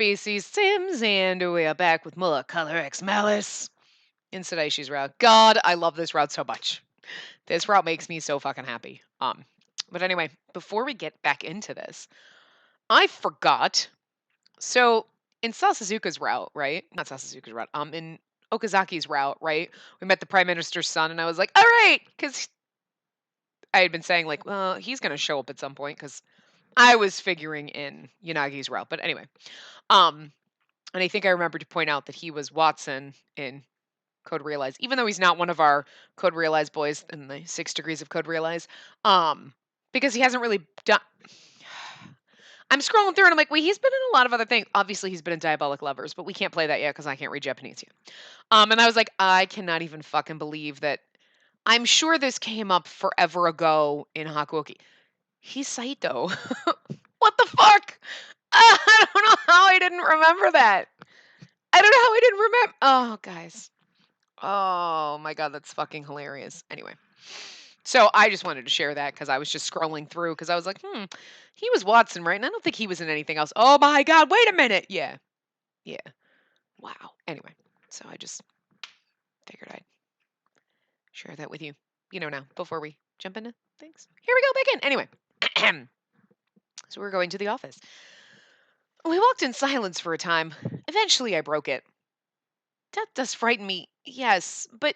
Spacey Sims, and we are back with more Color X Malice in Sedaishi's route. God, I love this route so much. This route makes me so fucking happy. But anyway, before we get back into this, I forgot. So in Sasuzuka's route, right? Not Sasuzuka's route. In Okazaki's route, right? We met the Prime Minister's son, and I was like, all right, because I had been saying like, well, he's gonna show up at some point, because I was figuring in Yanagi's route. But anyway, um, and I think I remember to point out that he was Watson in Code Realize, even though he's not one of our Code Realize boys in the 6 degrees of Code Realize, because he hasn't really done. I'm scrolling through and I'm like, wait, he's been in a lot of other things. Obviously, he's been in Diabolic Lovers, but we can't play that yet because I can't read Japanese yet. And I was like, I cannot even fucking believe that. I'm sure this came up forever ago in Hakuoki. He's Saito. What the fuck? I don't know how I didn't remember that. I don't know how I didn't remember. Oh, guys. Oh my god, that's fucking hilarious. Anyway, so I just wanted to share that because I was just scrolling through because I was like, he was Watson, right? And I don't think he was in anything else. Oh my god, wait a minute. Yeah. Yeah. Wow. Anyway, so I just figured I'd share that with you, now, before we jump into things. Here we go back in. Anyway, so we're going to the office. We walked in silence for a time. Eventually, I broke it. Death does frighten me, yes, but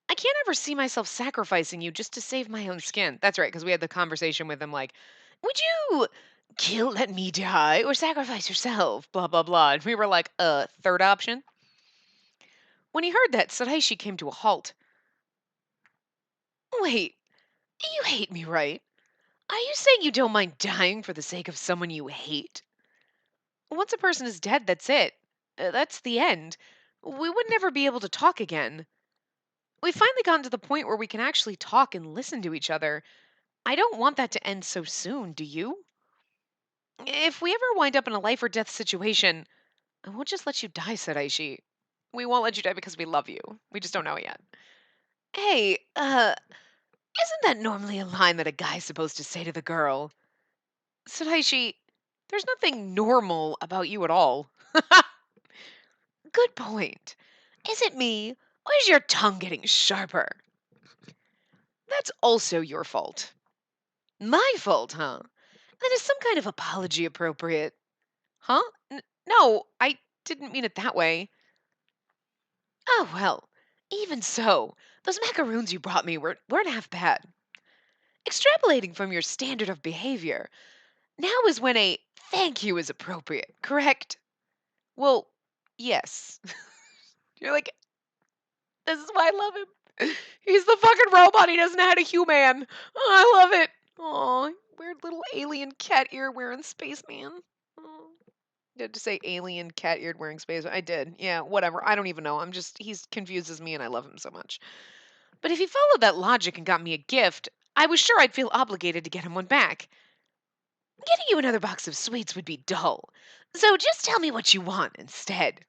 I can't ever see myself sacrificing you just to save my own skin. That's right, because we had the conversation with him like, would you let me die or sacrifice yourself? Blah, blah, blah. And we were like, third option. When he heard that, Sadaishi came to a halt. Wait, you hate me, right? Are you saying you don't mind dying for the sake of someone you hate? Once a person is dead, that's it. That's the end. We would never be able to talk again. We've finally gotten to the point where we can actually talk and listen to each other. I don't want that to end so soon, do you? If we ever wind up in a life or death situation, I won't just let you die, said Aishi. We won't let you die because we love you. We just don't know it yet. Hey, isn't that normally a line that a guy's supposed to say to the girl? Said Aishi, there's nothing normal about you at all. Good point. Is it me, or is your tongue getting sharper? That's also your fault. My fault, huh? Then is some kind of apology appropriate? Huh? No, I didn't mean it that way. Oh, well. Even so, those macaroons you brought me weren't half bad. Extrapolating from your standard of behavior, now is when a thank you is appropriate, correct? Well, yes. You're like, this is why I love him. He's the fucking robot. He doesn't know how to human. Oh, I love it. Oh, weird little alien cat ear wearing spaceman. Oh. You had to say alien cat eared wearing space. I did. Yeah, whatever. I don't even know. He's confuses me and I love him so much. But if he followed that logic and got me a gift, I was sure I'd feel obligated to get him one back. Getting you another box of sweets would be dull. So just tell me what you want instead.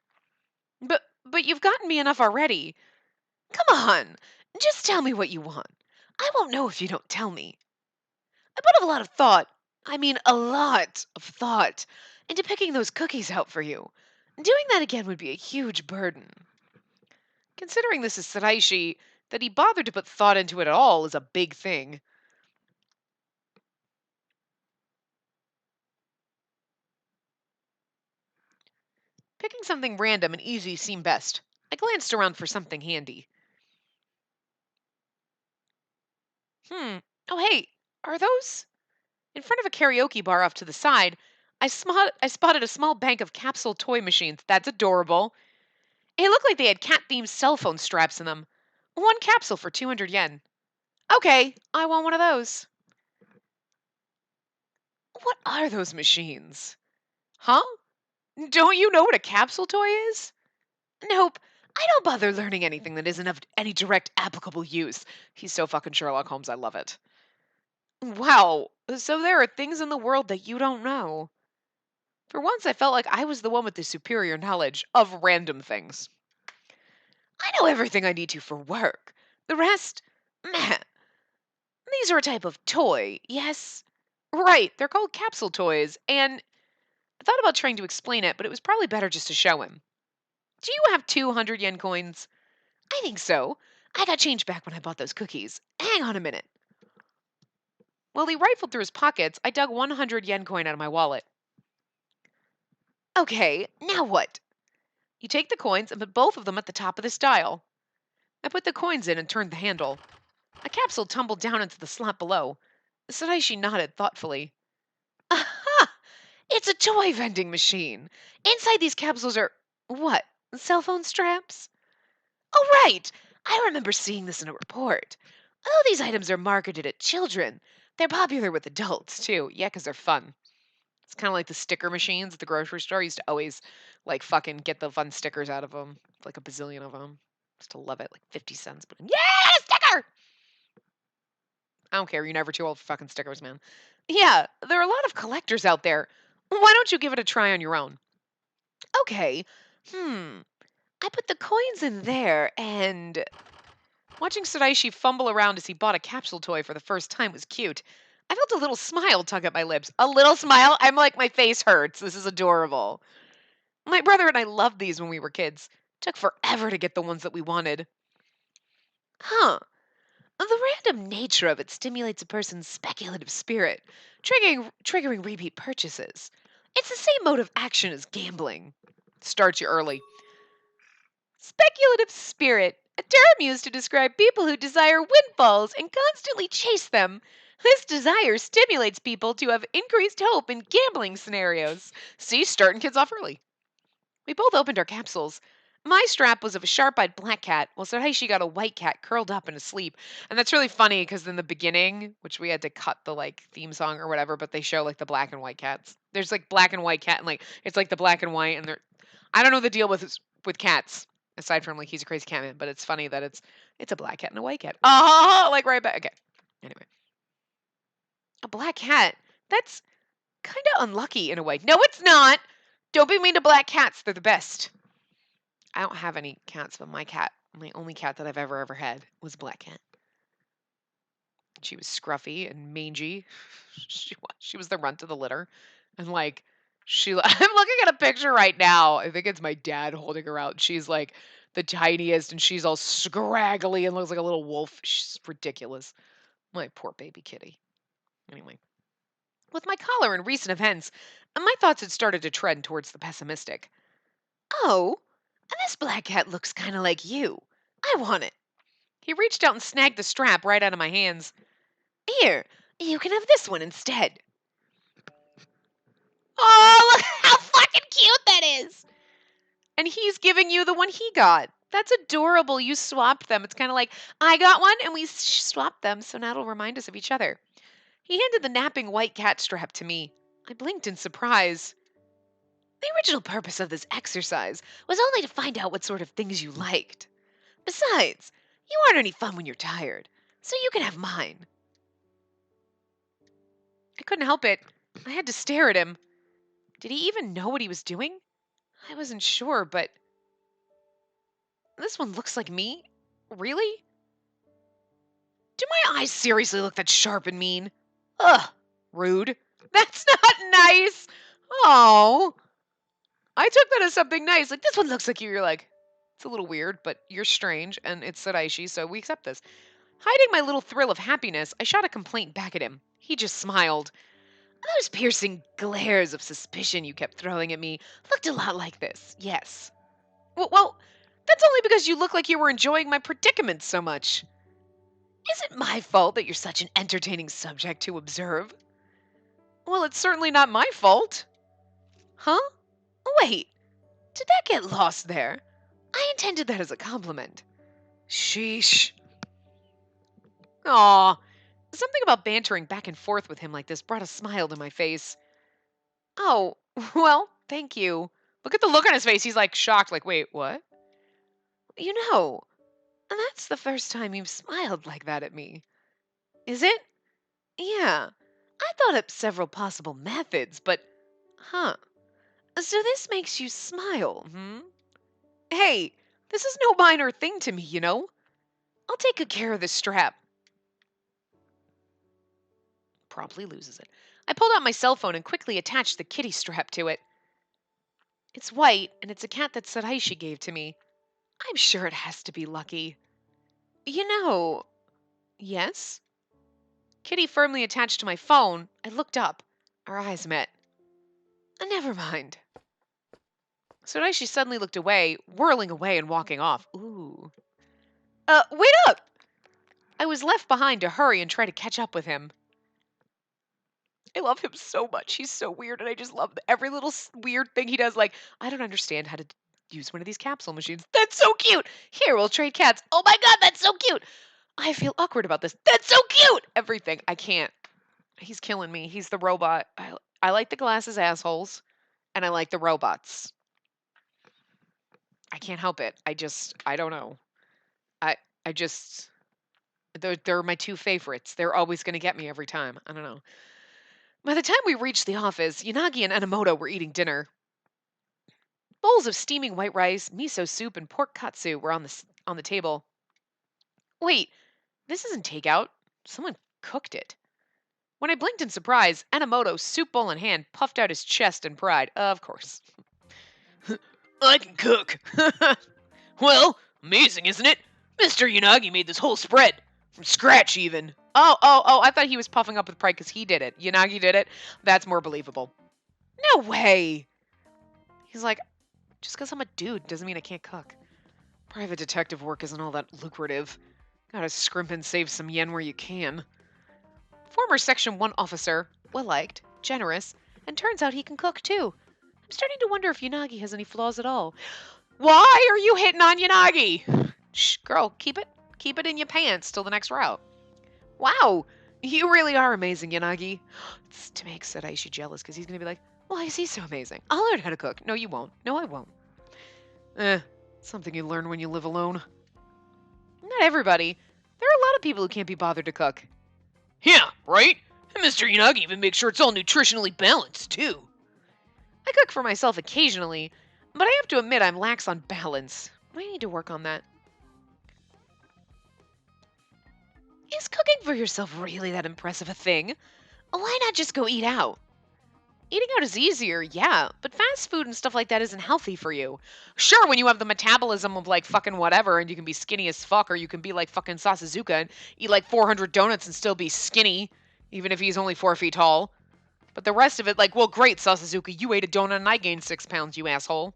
But you've gotten me enough already. Come on. Just tell me what you want. I won't know if you don't tell me. I put a lot of thought, I mean a lot of thought, into picking those cookies out for you. Doing that again would be a huge burden. Considering this is Saraishi, that he bothered to put thought into it at all is a big thing. Picking something random and easy seemed best. I glanced around for something handy. Oh hey, are those? In front of a karaoke bar off to the side, I spotted a small bank of capsule toy machines. That's adorable. It looked like they had cat-themed cell phone straps in them. One capsule for 200 yen. Okay, I want one of those. What are those machines? Huh? Don't you know what a capsule toy is? Nope. I don't bother learning anything that isn't of any direct applicable use. He's so fucking Sherlock Holmes, I love it. Wow, so there are things in the world that you don't know. For once, I felt like I was the one with the superior knowledge of random things. I know everything I need to for work. The rest, meh. These are a type of toy, yes? Right, they're called capsule toys, and I thought about trying to explain it, but it was probably better just to show him. Do you have 200 yen coins? I think so. I got change back when I bought those cookies. Hang on a minute. While he rifled through his pockets, I dug 100 yen coin out of my wallet. Okay, now what? You take the coins and put both of them at the top of this dial. I put the coins in and turned the handle. A capsule tumbled down into the slot below. Sadaishi nodded thoughtfully. Aha! It's a toy vending machine. Inside these capsules are what? Cell phone straps? Oh, right! I remember seeing this in a report. Although these items are marketed at children, they're popular with adults too. Yeah, 'cause they're fun. It's kind of like the sticker machines at the grocery store. I used to always like fucking get the fun stickers out of them, like a bazillion of them. Used to love it, like 50 cents. But yeah, sticker! I don't care. You're never too old for fucking stickers, man. Yeah, there are a lot of collectors out there. Why don't you give it a try on your own? Okay. Hmm. I put the coins in there, and watching Tsuraishi fumble around as he bought a capsule toy for the first time was cute. I felt a little smile tug at my lips. A little smile? I'm like, my face hurts. This is adorable. My brother and I loved these when we were kids. Took forever to get the ones that we wanted. Huh. The random nature of it stimulates a person's speculative spirit, triggering repeat purchases. It's the same mode of action as gambling. Starts you early. Speculative spirit, a term used to describe people who desire windfalls and constantly chase them. This desire stimulates people to have increased hope in gambling scenarios. See, starting kids off early. We both opened our capsules. My strap was of a sharp-eyed black cat, while Saraishi got a white cat curled up and asleep. And that's really funny because in the beginning, which we had to cut the like theme song or whatever, but they show like the black and white cats. There's like black and white cat, and like it's like the black and white, and they're I don't know the deal with cats aside from like he's a crazy cat man, but it's funny that it's a black cat and a white cat. Like right back. Okay. Anyway, a black cat. That's kind of unlucky in a way. No, it's not. Don't be mean to black cats. They're the best. I don't have any cats, but my only cat that I've ever had was a black cat. She was scruffy and mangy. She was the runt of the litter, and like I'm looking at a picture right now. I think it's my dad holding her out. She's like the tiniest, and she's all scraggly and looks like a little wolf. She's ridiculous. My poor baby kitty. Anyway, with my collar and recent events, my thoughts had started to trend towards the pessimistic. Oh, this black cat looks kind of like you. I want it. He reached out and snagged the strap right out of my hands. Here, you can have this one instead. Oh, look how fucking cute that is. And he's giving you the one he got. That's adorable. You swapped them. It's kind of like, I got one and we swapped them, so now it'll remind us of each other. He handed the napping white cat strap to me. I blinked in surprise. The original purpose of this exercise was only to find out what sort of things you liked. Besides, you aren't any fun when you're tired, so you can have mine. I couldn't help it. I had to stare at him. Did he even know what he was doing? I wasn't sure, but this one looks like me? Really? Do my eyes seriously look that sharp and mean? Ugh, rude. That's not nice. Oh, I took that as something nice. Like, this one looks like you. You're like, it's a little weird, but you're strange, and it's Sadaishi, so we accept this. Hiding my little thrill of happiness, I shot a complaint back at him. He just smiled. Those piercing glares of suspicion you kept throwing at me looked a lot like this, yes. Well, that's only because you look like you were enjoying my predicament so much. Is it my fault that you're such an entertaining subject to observe? Well, it's certainly not my fault. Huh? Wait, did that get lost there? I intended that as a compliment. Sheesh. Aw, something about bantering back and forth with him like this brought a smile to my face. Oh, well, thank you. Look at the look on his face. He's like shocked, like, wait, what? You know, that's the first time you've smiled like that at me. Is it? Yeah. I thought up several possible methods, but, huh. So this makes you smile, hmm? Hey, this is no minor thing to me, you know? I'll take good care of this strap. Promptly loses it. I pulled out my cell phone and quickly attached the kitty strap to it. It's white, and it's a cat that Saraishi gave to me. I'm sure it has to be lucky. You know, yes? Kitty firmly attached to my phone. I looked up. Our eyes met. Never mind. Saraishi suddenly looked away, whirling away and walking off. Ooh. Wait up! I was left behind to hurry and try to catch up with him. I love him so much. He's so weird, and I just love every little weird thing he does. Like, I don't understand how to use one of these capsule machines. That's so cute. Here, we'll trade cats. Oh my god, that's so cute. I feel awkward about this. That's so cute. Everything. I can't. He's killing me. He's the robot. I like the glasses assholes, and I like the robots. I can't help it. I don't know. I I just they're my two favorites. They're always going to get me every time. I don't know. By the time we reached the office, Yanagi and Enomoto were eating dinner. Bowls of steaming white rice, miso soup, and pork katsu were on the table. Wait, this isn't takeout. Someone cooked it. When I blinked in surprise, Enomoto, soup bowl in hand, puffed out his chest in pride. Of course. I can cook. Well, amazing, isn't it? Mr. Yanagi made this whole spread. From scratch, even. Oh, I thought he was puffing up with pride because he did it. Yanagi did it. That's more believable. No way. He's like, just because I'm a dude doesn't mean I can't cook. Private detective work isn't all that lucrative. Gotta scrimp and save some yen where you can. Former Section 1 officer, well-liked, generous, and turns out he can cook too. I'm starting to wonder if Yanagi has any flaws at all. Why are you hitting on Yanagi? Shh, girl, keep it in your pants till the next route. Wow, you really are amazing, Yanagi. It's to make Saraishi jealous because he's going to be like, why is he so amazing? I'll learn how to cook. No, you won't. No, I won't. Something you learn when you live alone. Not everybody. There are a lot of people who can't be bothered to cook. Yeah, right? And Mr. Yanagi even makes sure it's all nutritionally balanced, too. I cook for myself occasionally, but I have to admit I'm lax on balance. I need to work on that. Is cooking for yourself really that impressive a thing? Why not just go eat out? Eating out is easier, yeah, but fast food and stuff like that isn't healthy for you. Sure, when you have the metabolism of like fucking whatever and you can be skinny as fuck, or you can be like fucking Sasuzuka and eat like 400 donuts and still be skinny, even if he's only 4 feet tall. But the rest of it, like, well, great, Sasuzuka, you ate a donut and I gained 6 pounds, you asshole.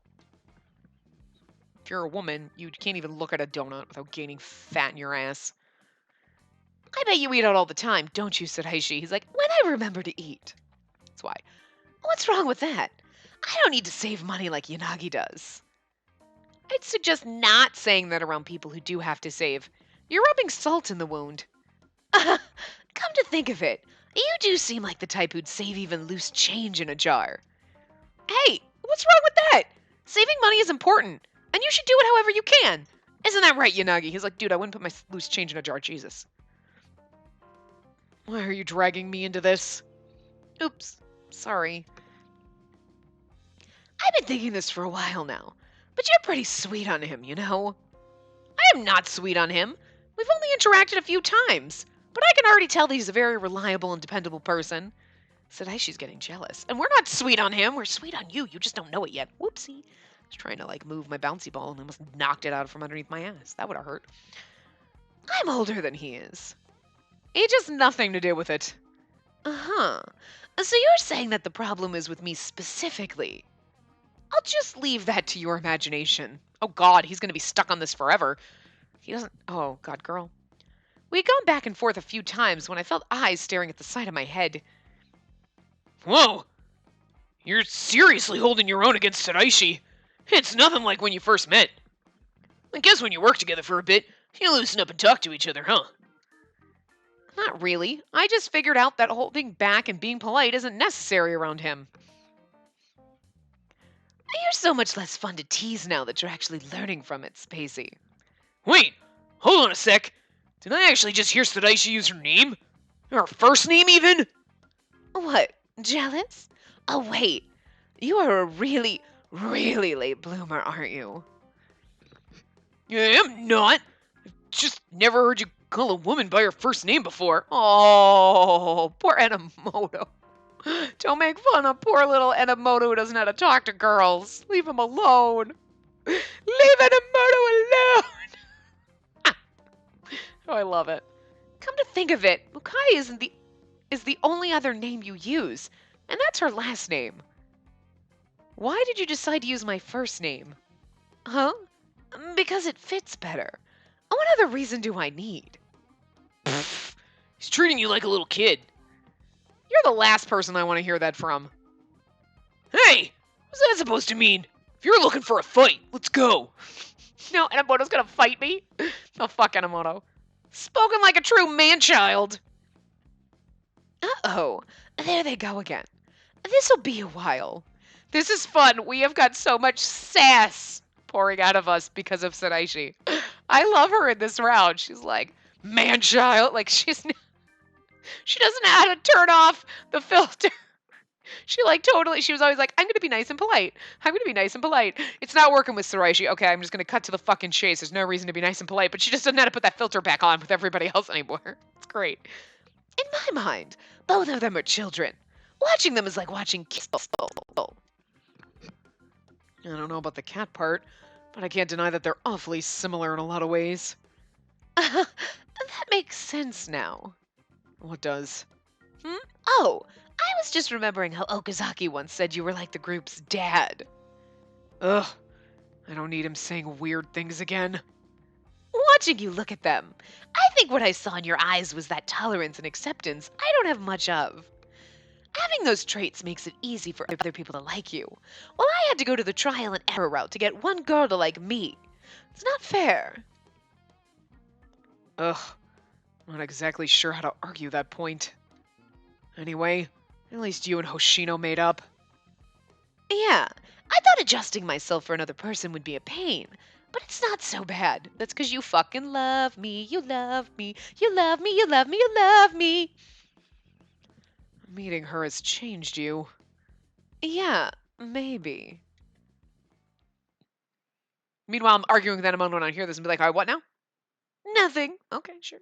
If you're a woman, you can't even look at a donut without gaining fat in your ass. I bet you eat out all the time, don't you, Saraishi? He's like, when I remember to eat. That's why. What's wrong with that? I don't need to save money like Yanagi does. I'd suggest not saying that around people who do have to save. You're rubbing salt in the wound. Come to think of it, you do seem like the type who'd save even loose change in a jar. Hey, what's wrong with that? Saving money is important, and you should do it however you can. Isn't that right, Yanagi? He's like, dude, I wouldn't put my loose change in a jar, Jesus. Why are you dragging me into this? Oops, sorry. I've been thinking this for a while now, but you're pretty sweet on him, you know? I am not sweet on him. We've only interacted a few times, but I can already tell that he's a very reliable and dependable person. Sadaishi's getting jealous. And we're not sweet on him, we're sweet on you. You just don't know it yet. Whoopsie. I was trying to, like, move my bouncy ball and almost knocked it out from underneath my ass. That would have hurt. I'm older than he is. Age has nothing to do with it. Uh-huh. So you're saying that the problem is with me specifically. I'll just leave that to your imagination. Oh god, he's gonna be stuck on this forever. He doesn't... Oh, god, girl. We had gone back and forth a few times when I felt eyes staring at the side of my head. Whoa! You're seriously holding your own against Saraishi. It's nothing like when you first met. I guess when you work together for a bit, you loosen up and talk to each other, huh? Not really. I just figured out that holding back and being polite isn't necessary around him. You're so much less fun to tease now that you're actually learning from it, Spacey. Wait, hold on a sec. Did I actually just hear Saraishi use her name? Her first name, even? What, jealous? Oh, wait. You are a really, really late bloomer, aren't you? Yeah, I'm not. I've just never heard you call a woman by her first name before. Oh, poor Enomoto. Don't make fun of poor little Enomoto who doesn't know how to talk to girls. Leave him alone. Leave Enomoto alone. Oh, I love it. Come to think of it, Mukai is the only other name you use, and that's her last name. Why did you decide to use my first name? Huh? Because it fits better. What other reason do I need? Pfft, he's treating you like a little kid. You're the last person I want to hear that from. Hey, what's that supposed to mean? If you're looking for a fight, let's go. No, Enomoto's gonna fight me? Oh, fuck Enomoto. Spoken like a true man-child. Uh-oh, there they go again. This'll be a while. This is fun. We have got so much sass pouring out of us because of Saraishi. I love her in this round. She's like, man-child. Like, she doesn't know how to turn off the filter. She was always like, I'm going to be nice and polite. I'm going to be nice and polite. It's not working with Saraishi. Okay, I'm just going to cut to the fucking chase. There's no reason to be nice and polite, but she just doesn't know how to put that filter back on with everybody else anymore. It's great. In my mind, both of them are children. Watching them is like watching kids. I don't know about the cat part, but I can't deny that they're awfully similar in a lot of ways. That makes sense now. What does? Oh, I was just remembering how Okazaki once said you were like the group's dad. Ugh, I don't need him saying weird things again. Watching you look at them, I think what I saw in your eyes was that tolerance and acceptance I don't have much of. Having those traits makes it easy for other people to like you, while I had to go to the trial and error route to get one girl to like me. It's not fair. Ugh, I'm not exactly sure how to argue that point. Anyway, at least you and Hoshino made up. Yeah, I thought adjusting myself for another person would be a pain, but it's not so bad. That's because you fucking love me, you love me, you love me, you love me, you love me. Meeting her has changed you. Yeah, maybe. Meanwhile, I'm arguing with Enomoto when I hear this and be like, all right, what now? Nothing. Okay, sure.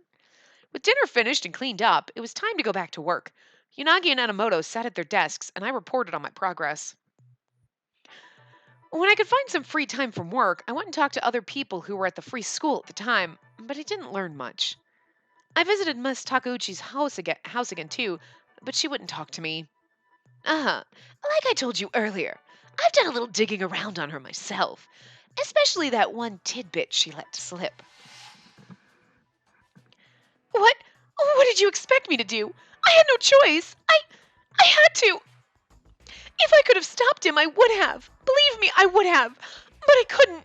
With dinner finished and cleaned up, it was time to go back to work. Unagi and Enomoto sat at their desks, and I reported on my progress. When I could find some free time from work, I went and talked to other people who were at the free school at the time, but I didn't learn much. I visited Miss Takeuchi's house again too, but she wouldn't talk to me. Like I told you earlier, I've done a little digging around on her myself, especially that one tidbit she let slip. What? What did you expect me to do? I had no choice. I had to. If I could have stopped him, I would have. Believe me, I would have. But I couldn't.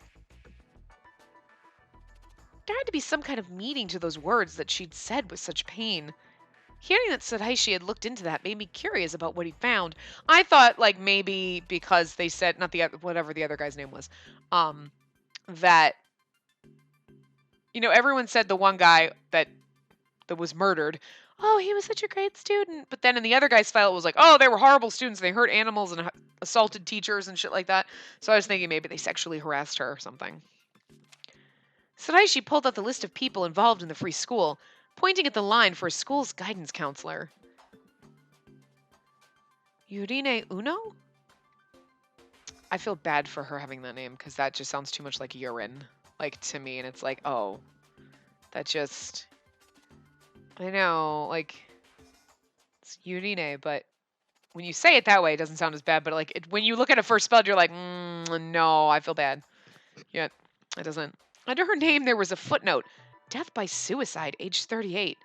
There had to be some kind of meaning to those words that she'd said with such pain. Hearing that Sadaishi had looked into that made me curious about what he found. I thought, like, maybe because they said, not the other, whatever the other guy's name was, that, you know, everyone said the one guy that was murdered, oh, he was such a great student. But then in the other guy's file, it was like, oh, they were horrible students. They hurt animals and assaulted teachers and shit like that. So I was thinking maybe they sexually harassed her or something. Saraishi pulled out the list of people involved in the free school, pointing at the line for a school's guidance counselor. Yurine Uno? I feel bad for her having that name, because that just sounds too much like urine, like, to me, and it's like, oh, that just, I know, like, it's Yurine, but when you say it that way, it doesn't sound as bad, but, like, when you look at it first spelled, you're like, no, I feel bad. Yeah, it doesn't. Under her name, there was a footnote. Death by suicide, age 38.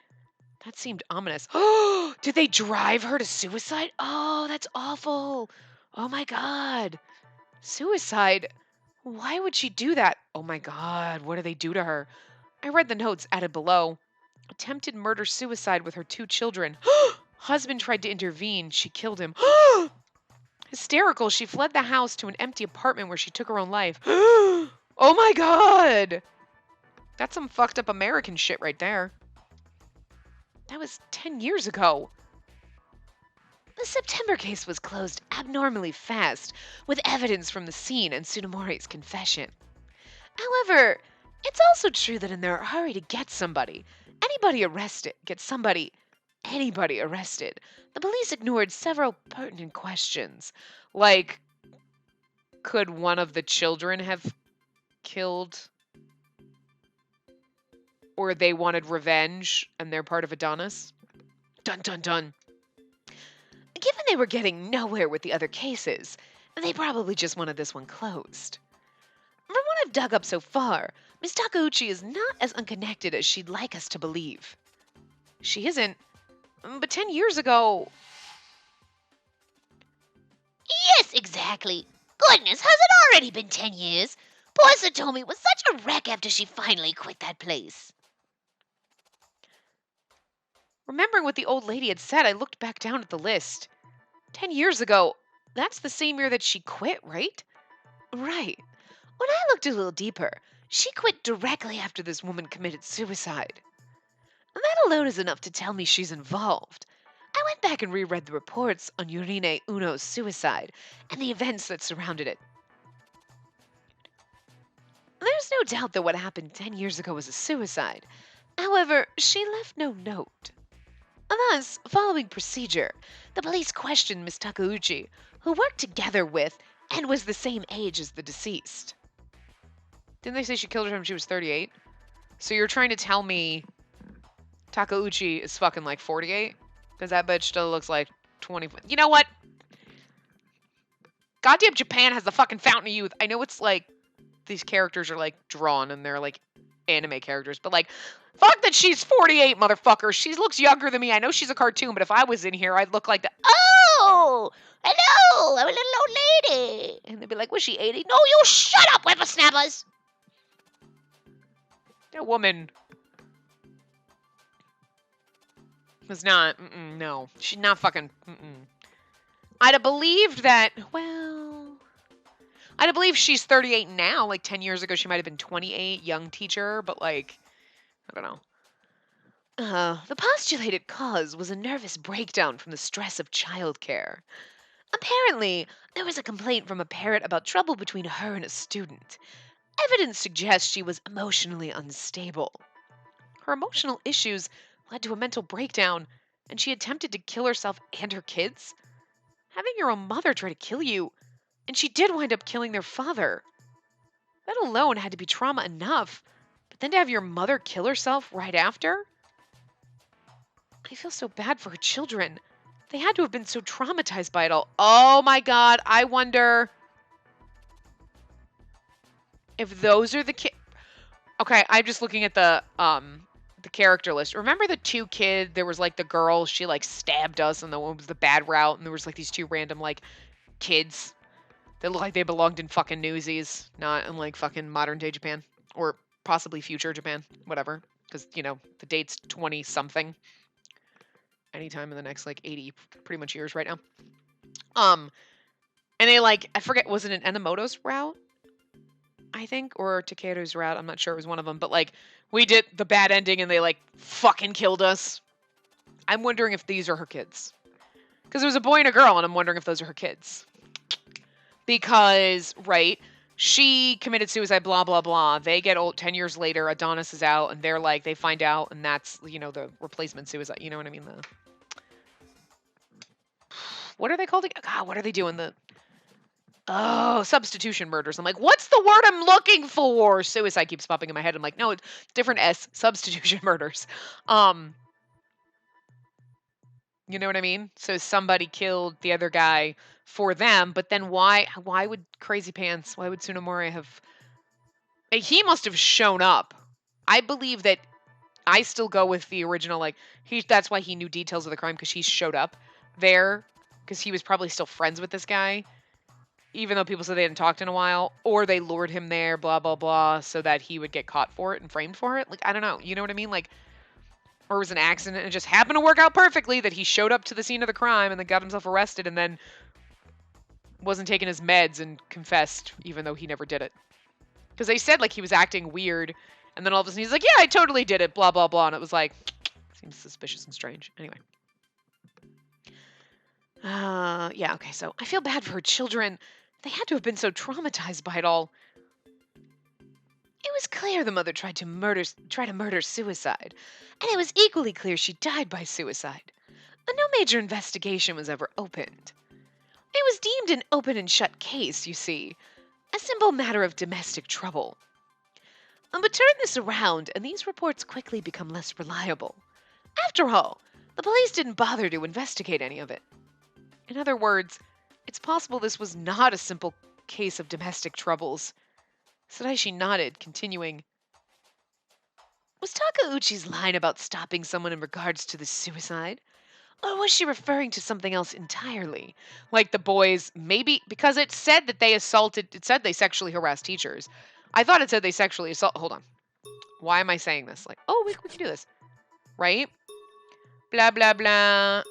That seemed ominous. Oh, did they drive her to suicide? Oh, that's awful. Oh my God. Suicide? Why would she do that? Oh my God, what do they do to her? I read the notes added below. Attempted murder-suicide with her 2 children. Husband tried to intervene. She killed him. Hysterical, she fled the house to an empty apartment where she took her own life. Oh my God. That's some fucked up American shit right there. That was 10 years ago. The September case was closed abnormally fast, with evidence from the scene and Tsunemori's confession. However, it's also true that in their hurry to get somebody, anybody arrested gets somebody anybody arrested. The police ignored several pertinent questions, like, could one of the children have killed, or they wanted revenge and they're part of Adonis? Dun dun dun. Given they were getting nowhere with the other cases, they probably just wanted this one closed. From what I've dug up so far, Miss Takeuchi is not as unconnected as she'd like us to believe. She isn't, but 10 years ago... Yes, exactly. Goodness, has it already been 10 years? Poor Satomi was such a wreck after she finally quit that place. Remembering what the old lady had said, I looked back down at the list. 10 years ago, that's the same year that she quit, right? Right. When I looked a little deeper, she quit directly after this woman committed suicide. And that alone is enough to tell me she's involved. I went back and reread the reports on Yurine Uno's suicide and the events that surrounded it. There's no doubt that what happened 10 years ago was a suicide. However, she left no note. Thus, following procedure, the police questioned Miss Takeuchi, who worked together with and was the same age as the deceased. Didn't they say she killed her when she was 38? So you're trying to tell me Takeuchi is fucking like 48? Because that bitch still looks like 20. You know what? Goddamn Japan has the fucking Fountain of Youth. I know it's like these characters are like drawn and they're like anime characters, but like, fuck that she's 48, motherfucker. She looks younger than me. I know she's a cartoon, but if I was in here, I'd look like the... Oh, hello, I'm a little old lady. And they'd be like, was she 80? No, you shut up, whippersnappers. That woman was not, no. She's not fucking, I'd have believed that, well, I'd have believed she's 38 now. Like 10 years ago, she might have been 28, young teacher, but like, I don't know. The postulated cause was a nervous breakdown from the stress of childcare. Apparently, there was a complaint from a parent about trouble between her and a student. Evidence suggests she was emotionally unstable. Her emotional issues led to a mental breakdown, and she attempted to kill herself and her kids. Having your own mother try to kill you, and she did wind up killing their father. That alone had to be trauma enough, but then to have your mother kill herself right after? I feel so bad for her children. They had to have been so traumatized by it all. Oh my god, I wonder if those are the kids. Okay, I'm just looking at the character list. Remember the two kids? There was like the girl, she like stabbed us, and the one was the bad route, and there was like these two random like kids that look like they belonged in fucking Newsies, not in like fucking modern day Japan or possibly future Japan, whatever. Because you know the date's 20 something. Anytime in the next like 80 pretty much years right now. And they like, I forget, was it an Enomoto's route? I think, or Takeru's route. I'm not sure. It was one of them. But like, we did the bad ending and they like fucking killed us. I'm wondering if these are her kids. Because there was a boy and a girl, and I'm wondering if those are her kids. Because, right, she committed suicide, blah, blah, blah. They get old 10 years later, Adonis is out, and they're like, they find out, and that's, you know, the replacement suicide. You know what I mean? What are they called again? God, what are they doing? Substitution murders. I'm like, what's the word I'm looking for? Suicide keeps popping in my head. I'm like, no, it's different S. Substitution murders. You know what I mean? So somebody killed the other guy for them, but then why would Crazy Pants, why would Tsunomori have... He must have shown up. I believe that I still go with the original, like, that's why he knew details of the crime, because he showed up there, because he was probably still friends with this guy, even though people said they hadn't talked in a while, or they lured him there, blah, blah, blah, so that he would get caught for it and framed for it. Like, I don't know. You know what I mean? Like, or it was an accident and it just happened to work out perfectly that he showed up to the scene of the crime and then got himself arrested and then wasn't taking his meds and confessed, even though he never did it. Because they said, like, he was acting weird, and then all of a sudden he's like, yeah, I totally did it, blah, blah, blah, and it was like, seems suspicious and strange. Anyway. Yeah, okay, so I feel bad for her children. They had to have been so traumatized by it all. It was clear the mother tried to murder suicide, and it was equally clear she died by suicide. But no major investigation was ever opened. It was deemed an open and shut case, you see, a simple matter of domestic trouble. But turn this around, and these reports quickly become less reliable. After all, the police didn't bother to investigate any of it. In other words, it's possible this was not a simple case of domestic troubles. Sadaishi nodded, continuing. Was Takauchi's line about stopping someone in regards to the suicide? Or was she referring to something else entirely? Like the boys, maybe because it said that it said they sexually harassed teachers. I thought it said they sexually assault. Hold on. Why am I saying this? Like, oh, we can do this. Right? Blah, blah, blah.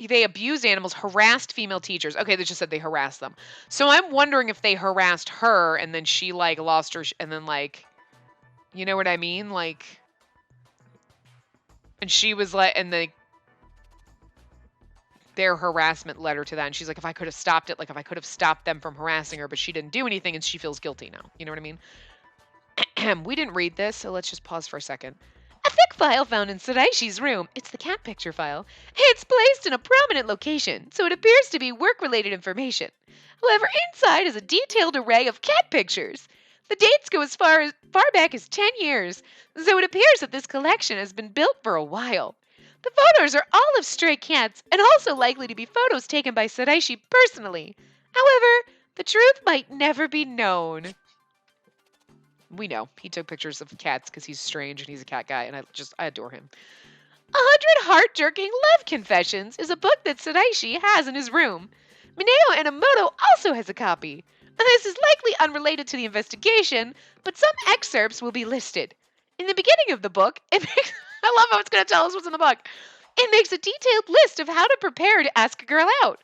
They abused animals, harassed female teachers. Okay, they just said they harassed them. So I'm wondering if they harassed her and then she, like, lost her, and then, like, you know what I mean? Like, and she was like, and their harassment led her to that. And she's like, if I could have stopped it, like, if I could have stopped them from harassing her, but she didn't do anything and she feels guilty now. You know what I mean? We didn't read this, so let's just pause for a second. A thick file found in Sadaishi's room. It's the cat picture file. It's placed in a prominent location, so it appears to be work-related information. However, inside is a detailed array of cat pictures. The dates go as far back as 10 years, so it appears that this collection has been built for a while. The photos are all of stray cats, and also likely to be photos taken by Sadaishi personally. However, the truth might never be known. We know. He took pictures of cats because he's strange and he's a cat guy, and I adore him. 100 Heart-Jerking Love Confessions is a book that Sadaishi has in his room. Mineo Enomoto also has a copy. This is likely unrelated to the investigation, but some excerpts will be listed. In the beginning of the book, I love how it's going to tell us what's in the book. It makes a detailed list of how to prepare to ask a girl out.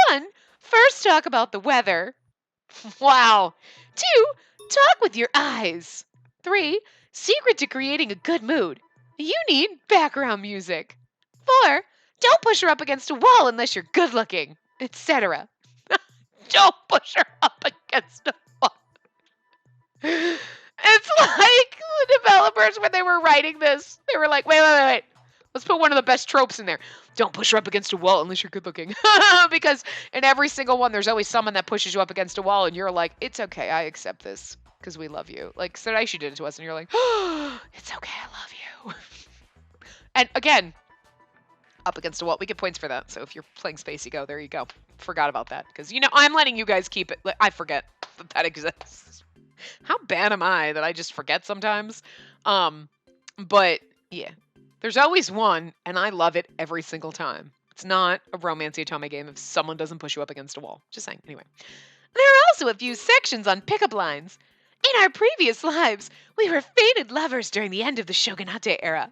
1. First talk about the weather. Wow. 2. Talk with your eyes. 3. Secret to creating a good mood. You need background music. 4. Don't push her up against a wall unless you're good looking, etc. Don't push her up against a wall. It's like the developers, when they were writing this, they were like, wait. Let's put one of the best tropes in there. Don't push her up against a wall unless you're good looking. Because in every single one, there's always someone that pushes you up against a wall, and you're like, it's okay, I accept this because we love you. Like, Sadaishi did it to us, and you're like, oh, it's okay, I love you. And again, up against a wall. We get points for that. So if you're playing Spacey Go, there you go. Forgot about that. Because, I'm letting you guys keep it. I forget that exists. How bad am I that I just forget sometimes? But, yeah. There's always one, and I love it every single time. It's not a Romance Otome game if someone doesn't push you up against a wall. Just saying. Anyway. There are also a few sections on pickup lines. In our previous lives, we were fated lovers during the end of the Shogunate era.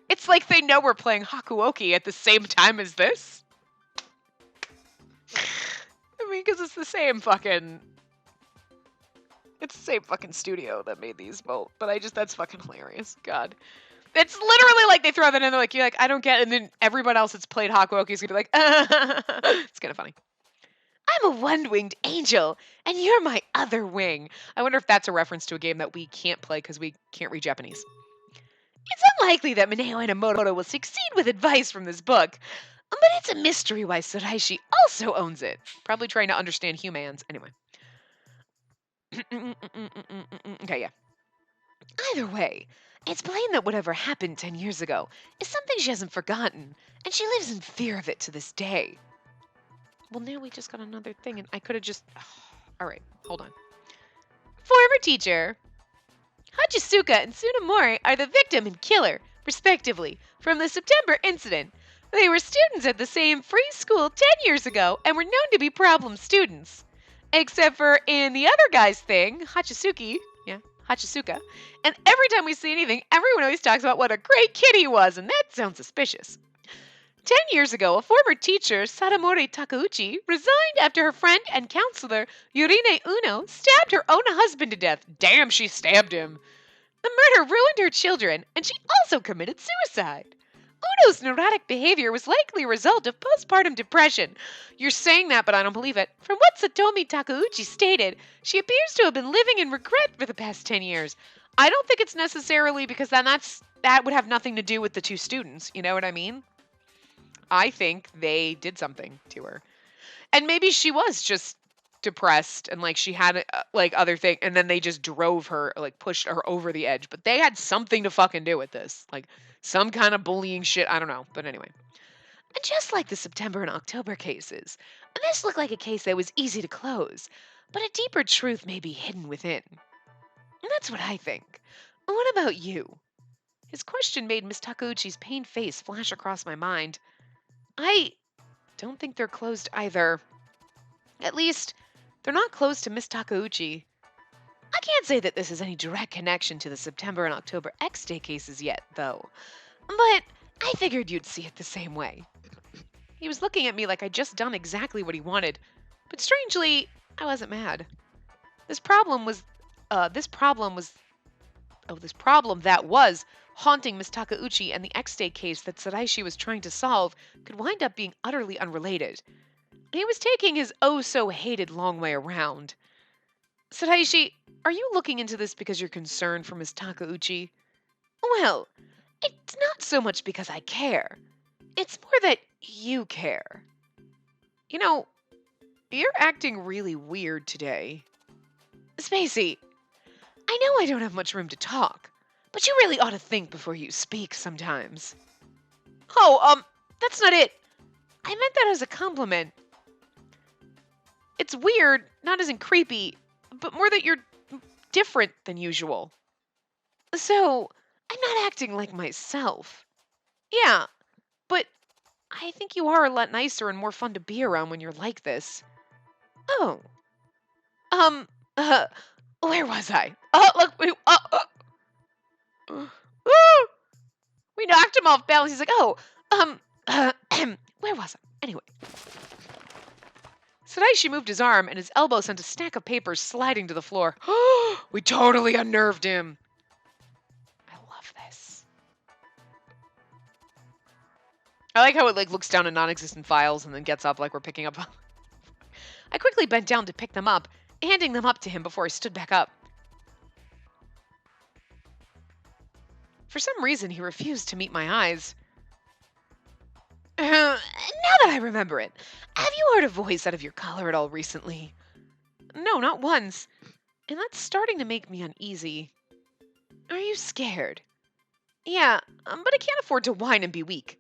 It's like they know we're playing Hakuoki at the same time as this. I mean, because it's the same fucking studio that made these both. But that's fucking hilarious. God. It's literally like they throw that in, they're like, you're like, I don't get it. And then everyone else that's played Hakuoki is going to be like, it's kind of funny. I'm a one-winged angel, and you're my other wing. I wonder if that's a reference to a game that we can't play because we can't read Japanese. It's unlikely that Mineo Enomoto will succeed with advice from this book, but it's a mystery why Suraishi also owns it. Probably trying to understand humans. Anyway. Okay, yeah. Either way, it's plain that whatever happened 10 years ago is something she hasn't forgotten, and she lives in fear of it to this day. Well, now we just got another thing, and I could have just... All right, hold on. Former teacher Hachisuka and Tsunemori are the victim and killer, respectively, from the September incident. They were students at the same free school 10 years ago and were known to be problem students. Except for in the other guy's thing, Hachisuka. And every time we see anything, everyone always talks about what a great kid he was, and that sounds suspicious. 10 years ago, a former teacher, Sadamori Takeuchi, resigned after her friend and counselor, Yurine Uno, stabbed her own husband to death. Damn, she stabbed him. The murder ruined her children, and she also committed suicide. Uno's neurotic behavior was likely a result of postpartum depression. You're saying that, but I don't believe it. From what Satomi Takeuchi stated, she appears to have been living in regret for the past 10 years. I don't think it's necessarily because that would have nothing to do with the two students. You know what I mean? I think they did something to her. And maybe she was just depressed and like she had like other thing and then they just drove her like pushed her over the edge, but they had something to fucking do with this. Like some kind of bullying shit, I don't know. But anyway. And just like the September and October cases, this looked like a case that was easy to close, but a deeper truth may be hidden within. And that's what I think. What about you? His question made Miss Takeuchi's pained face flash across my mind. I don't think they're closed either. At least, they're not closed to Miss Takeuchi. I can't say that this has any direct connection to the September and October X Day cases yet, though. But I figured you'd see it the same way. He was looking at me like I'd just done exactly what he wanted, but strangely, I wasn't mad. This problem was, this problem was, this problem that was haunting Miss Takeuchi and the X Day case that Saraishi was trying to solve could wind up being utterly unrelated. He was taking his oh so hated long way around. Saraishi, are you looking into this because you're concerned for Miss Takeuchi? Well, it's not so much because I care. It's more that you care. You know, you're acting really weird today. Spacey, I know I don't have much room to talk, but you really ought to think before you speak sometimes. Oh, that's not it. I meant that as a compliment. It's weird, not as in creepy, but more that you're different than usual. So, I'm not acting like myself. Yeah, but I think you are a lot nicer and more fun to be around when you're like this. Oh, um, uh, where was I? Oh, look, uh, we knocked him off balance. He's like, oh, where was I? Anyway. Sadaishi moved his arm, and his elbow sent a stack of papers sliding to the floor. We totally unnerved him. I love this. I like how it like looks down at non-existent files and then gets up like we're picking up. I quickly bent down to pick them up, handing them up to him before I stood back up. For some reason, he refused to meet my eyes. Now that I remember it, have you heard a voice out of your collar at all recently? No, not once. And that's starting to make me uneasy. Are you scared? Yeah, but I can't afford to whine and be weak.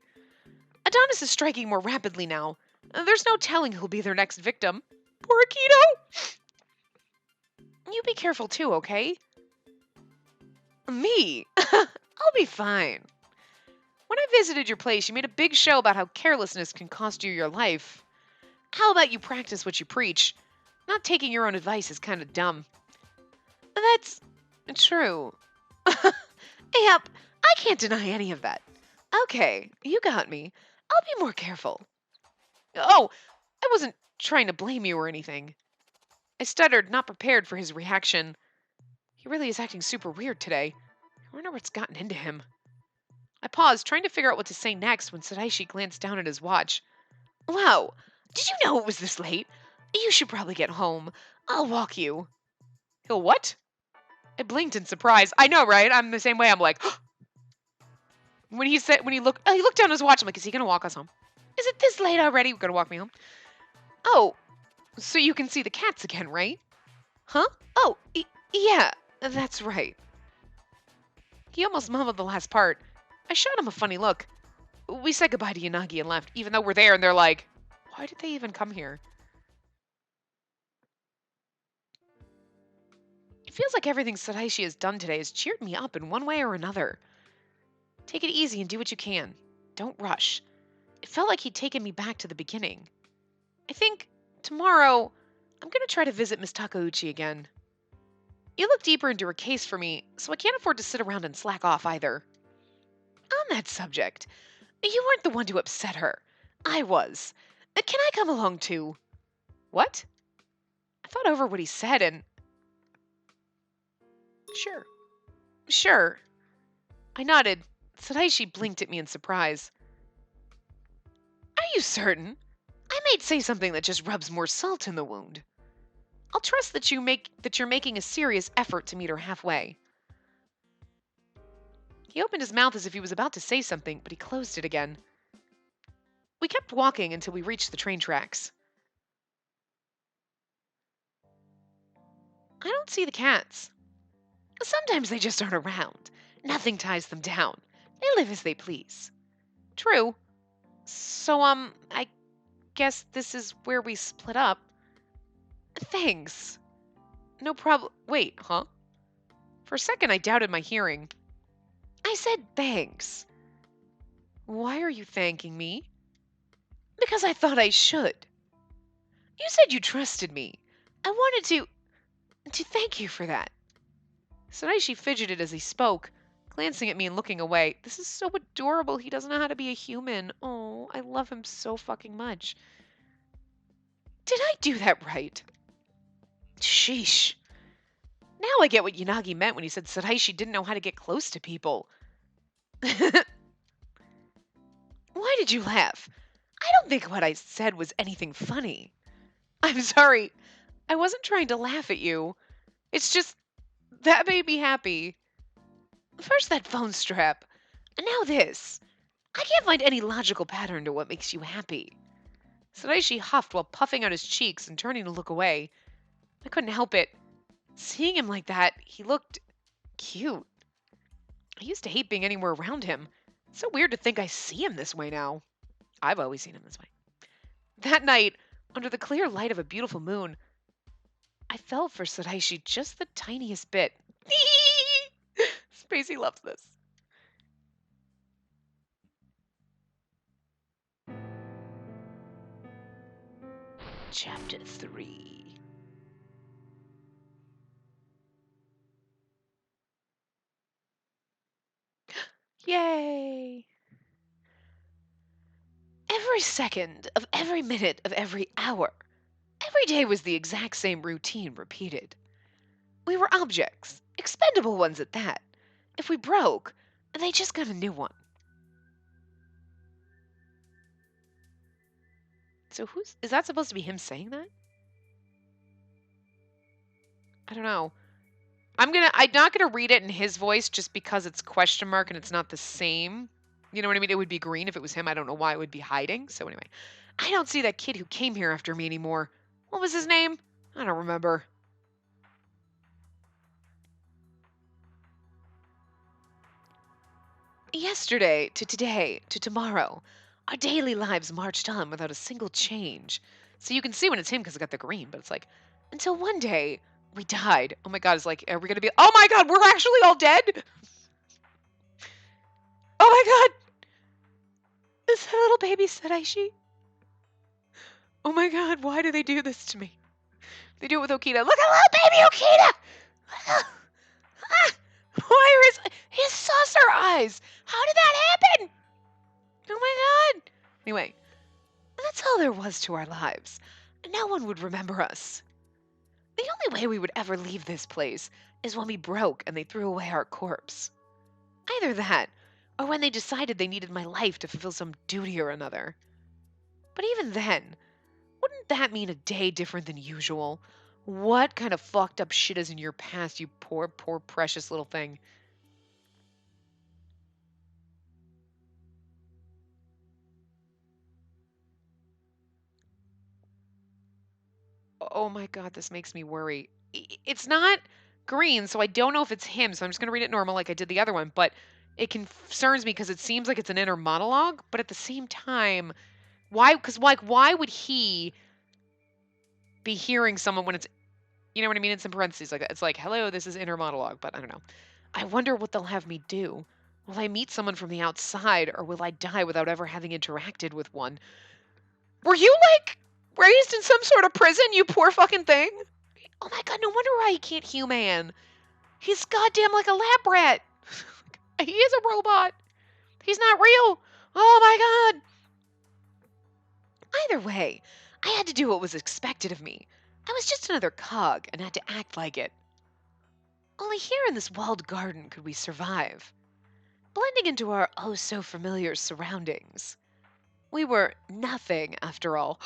Adonis is striking more rapidly now. There's no telling who'll be their next victim. Poor Akito! You be careful too, okay? Me? I'll be fine. When I visited your place, you made a big show about how carelessness can cost you your life. How about you practice what you preach? Not taking your own advice is kind of dumb. That's true. Yep, I can't deny any of that. Okay, you got me. I'll be more careful. Oh, I wasn't trying to blame you or anything. I stuttered, not prepared for his reaction. He really is acting super weird today. I wonder what's gotten into him. I paused, trying to figure out what to say next when Sadaishi glanced down at his watch. Wow, did you know it was this late? You should probably get home. I'll walk you. He'll what? I blinked in surprise. I know, right? I'm the same way. I'm like, when he looked down at his watch, I'm like, is he gonna walk us home? Is it this late already? Gonna walk me home? Oh, so you can see the cats again, right? Huh? Oh, yeah, that's right. He almost mumbled the last part. I shot him a funny look. We said goodbye to Yanagi and left, even though we're there, and they're like, why did they even come here? It feels like everything Sadaishi has done today has cheered me up in one way or another. Take it easy and do what you can. Don't rush. It felt like he'd taken me back to the beginning. I think tomorrow I'm going to try to visit Miss Takeuchi again. You look deeper into her case for me, so I can't afford to sit around and slack off either. On that subject, you weren't the one to upset her. I was. Can I come along too? What? I thought over what he said and... Sure. Sure. I nodded. Sadaishi blinked at me in surprise. you certain? I might say something that just rubs more salt in the wound. I'll trust that you're making a serious effort to meet her halfway. He opened his mouth as if he was about to say something, but he closed it again. We kept walking until we reached the train tracks. I don't see the cats. Sometimes they just aren't around. Nothing ties them down. They live as they please. True. So, I guess this is where we split up. Thanks. No problem. Wait, huh? For a second, I doubted my hearing. I said thanks. Why are you thanking me? Because I thought I should. You said you trusted me. I wanted to thank you for that. Sadaishi fidgeted as he spoke, glancing at me and looking away. This is so adorable. He doesn't know how to be a human. Oh, I love him so fucking much. Did I do that right? Sheesh. Now I get what Yanagi meant when he said Sadaishi didn't know how to get close to people. Why did you laugh? I don't think what I said was anything funny. I'm sorry. I wasn't trying to laugh at you. It's just that made me happy. First that phone strap, and now this. I can't find any logical pattern to what makes you happy. Sadaishi huffed while puffing out his cheeks and turning to look away. I couldn't help it. Seeing him like that, he looked cute. I used to hate being anywhere around him. It's so weird to think I see him this way now. I've always seen him this way. That night, under the clear light of a beautiful moon, I fell for Sadaishi just the tiniest bit. Spacey loves this. Chapter 3. Yay! Every second of every minute of every hour, every day was the exact same routine repeated. We were objects, expendable ones at that. If we broke, they just got a new one. So is that supposed to be him saying that? I don't know. I'm not gonna read it in his voice just because it's question mark and it's not the same. You know what I mean? It would be green if it was him. I don't know why it would be hiding. So anyway, I don't see that kid who came here after me anymore. What was his name? I don't remember. Yesterday to today to tomorrow, our daily lives marched on without a single change. So you can see when it's him because it's got the green, but it's like, until one day we died. Oh my God, it's like, are we going to be, oh my God, we're actually all dead? Oh my God, is that little baby Sadaishi? Oh my God, why do they do this to me? They do it with Okita. Look at little baby Okita! Why are his saucer eyes? How did that happen? Oh my God. Anyway, that's all there was to our lives. No one would remember us. The only way we would ever leave this place is when we broke and they threw away our corpse. Either that, or when they decided they needed my life to fulfill some duty or another. But even then, wouldn't that mean a day different than usual? What kind of fucked up shit is in your past, you poor, poor, precious little thing? Oh my God, this makes me worry. It's not green, so I don't know if it's him, so I'm just going to read it normal like I did the other one, but it concerns me because it seems like it's an inner monologue, but at the same time, why? Because, like, why would he be hearing someone when it's, you know what I mean? It's in parentheses. Like, it's like, hello, this is inner monologue, but I don't know. I wonder what they'll have me do. Will I meet someone from the outside, or will I die without ever having interacted with one? Were you, like, raised in some sort of prison, you poor fucking thing? Oh my God, no wonder why he can't human. He's goddamn like a lab rat. He is a robot. He's not real. Oh my God. Either way, I had to do what was expected of me. I was just another cog and had to act like it. Only here in this walled garden could we survive, blending into our oh so familiar surroundings. We were nothing after all.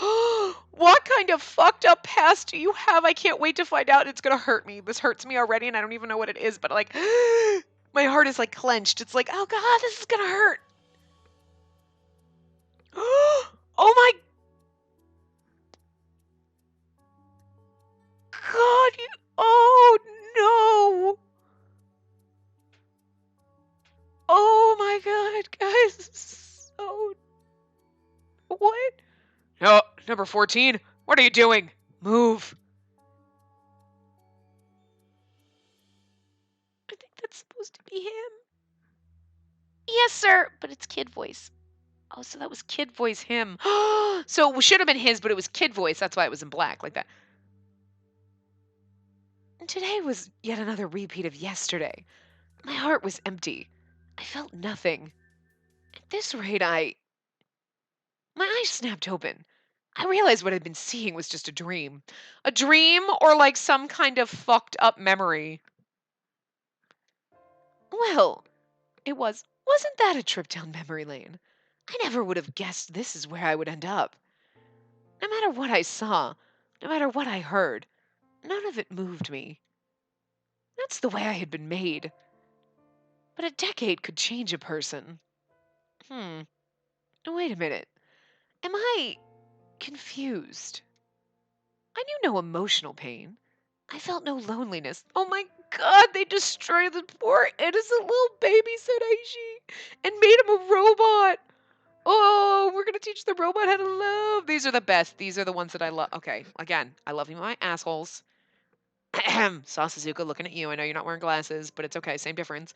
What kind of fucked up past do you have? I can't wait to find out. It's gonna hurt me. This hurts me already, and I don't even know what it is, but like, my heart is like clenched. It's like, oh god, this is gonna hurt. Oh my god, you. Oh no. Oh my god, guys. Oh, what? No, number 14. What are you doing? Move. I think that's supposed to be him. Yes, sir, but it's kid voice. Oh, so that was kid voice him. So it should have been his, but it was kid voice. That's why it was in black like that. And today was yet another repeat of yesterday. My heart was empty. I felt nothing. At this rate, my eyes snapped open. I realized what I'd been seeing was just a dream. A dream or like some kind of fucked up memory. Well, wasn't that a trip down memory lane? I never would have guessed this is where I would end up. No matter what I saw, no matter what I heard, none of it moved me. That's the way I had been made. But a decade could change a person. Hmm. Wait a minute. Am I confused? I knew no emotional pain. I felt no loneliness. Oh my god, they destroyed the poor innocent little baby Sadaishi and made him a robot. Oh, we're gonna teach the robot how to love. These are the best. These are the ones that I love. Okay, again, I love you, my assholes. Sasuzuka looking at you. I know you're not wearing glasses, but it's okay. Same difference.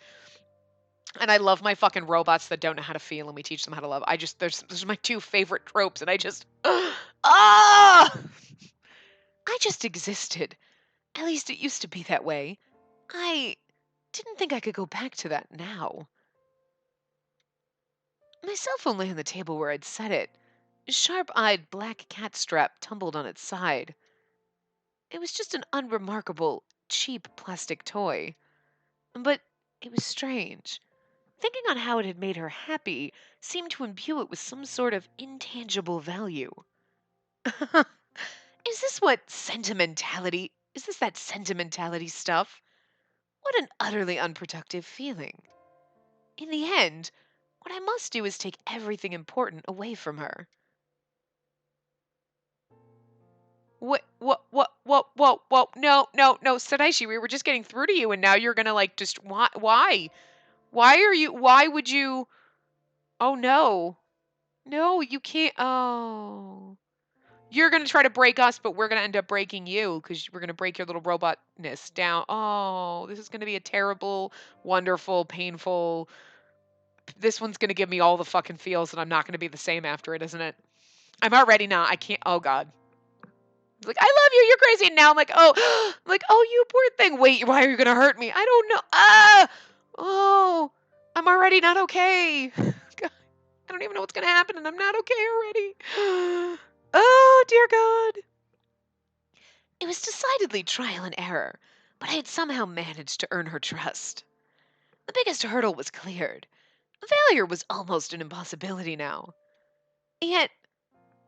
And I love my fucking robots that don't know how to feel and we teach them how to love. Those are my two favorite tropes, and I just ah I just existed. At least it used to be that way. I didn't think I could go back to that now. My cell phone lay on the table where I'd set it. A sharp-eyed black cat strap tumbled on its side. It was just an unremarkable, cheap plastic toy. But it was strange. Thinking on how it had made her happy seemed to imbue it with some sort of intangible value. Is this what sentimentality? Is this that sentimentality stuff? What an utterly unproductive feeling. In the end, what I must do is take everything important away from her. What? No, no, no, Sadaishi, we were just getting through to you and now you're gonna like just, why? Why would you, oh no. No, you can't, oh. You're gonna try to break us, but we're gonna end up breaking you because we're gonna break your little robotness down. Oh, this is gonna be a terrible, wonderful, painful. This one's gonna give me all the fucking feels, and I'm not gonna be the same after it, isn't it? I'm already not. I can't. Oh god. Like I love you. You're crazy. And now I'm like, oh, I'm like, oh, you poor thing. Wait, why are you gonna hurt me? I don't know. Ah, oh, I'm already not okay. God, I don't even know what's gonna happen, and I'm not okay already. Oh dear God. It was decidedly trial and error, but I had somehow managed to earn her trust. The biggest hurdle was cleared. Failure was almost an impossibility now. Yet,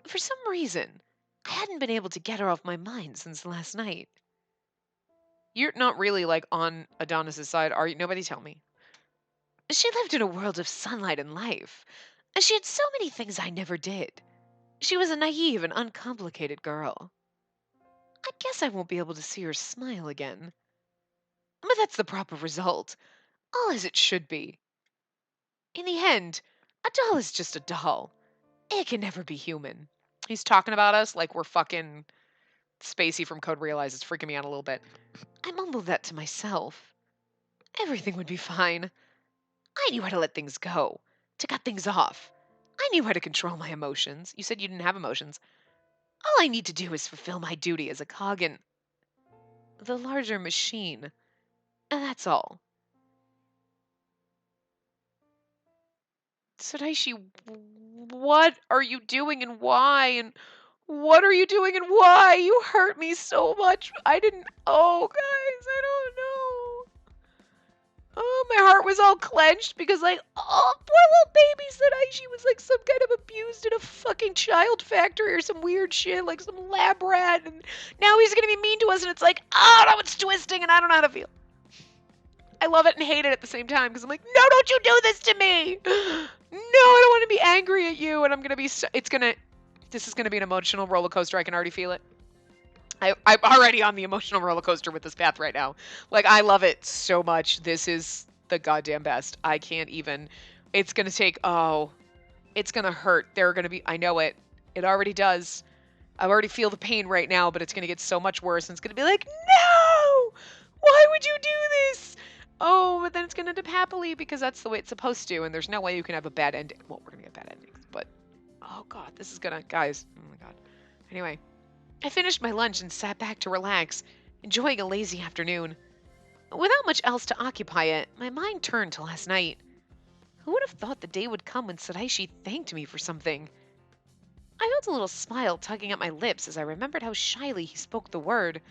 for some reason, I hadn't been able to get her off my mind since last night. You're not really like on Adonis's side, are you? Nobody tell me. She lived in a world of sunlight and life. She had so many things I never did. She was a naive and uncomplicated girl. I guess I won't be able to see her smile again. But that's the proper result. All as it should be. In the end, a doll is just a doll. It can never be human. He's talking about us like we're fucking Spacey from Code Realize. It's freaking me out a little bit. I mumbled that to myself. Everything would be fine. I knew how to let things go, to cut things off. I knew how to control my emotions. You said you didn't have emotions. All I need to do is fulfill my duty as a cog in the larger machine. And that's all. Sadaishi, what are you doing and why? And what are you doing and why? You hurt me so much. I didn't. Oh, guys, I don't know. Oh, my heart was all clenched because, like, oh, poor little baby said she was like some kind of abused in a fucking child factory or some weird shit, like some lab rat, and now he's gonna be mean to us, and it's like, oh no, it's twisting, and I don't know how to feel. I love it and hate it at the same time because I'm like, no, don't you do this to me. No, I don't want to be angry at you, and I'm gonna be. This is gonna be an emotional roller coaster. I can already feel it. I'm already on the emotional roller coaster with this path right now. Like, I love it so much. This is the goddamn best. I can't even. It's gonna take. Oh, it's gonna hurt. They're gonna be. I know it. It already does. I already feel the pain right now, but it's gonna get so much worse, and it's gonna be like, no! Why would you do this? Oh, but then it's gonna end up happily because that's the way it's supposed to, and there's no way you can have a bad ending. Well, we're gonna get bad endings, but oh god, this is gonna, guys. Oh my god. Anyway, I finished my lunch and sat back to relax, enjoying a lazy afternoon. Without much else to occupy it, my mind turned to last night. Who would have thought the day would come when Sadaishi thanked me for something? I felt a little smile tugging at my lips as I remembered how shyly he spoke the word.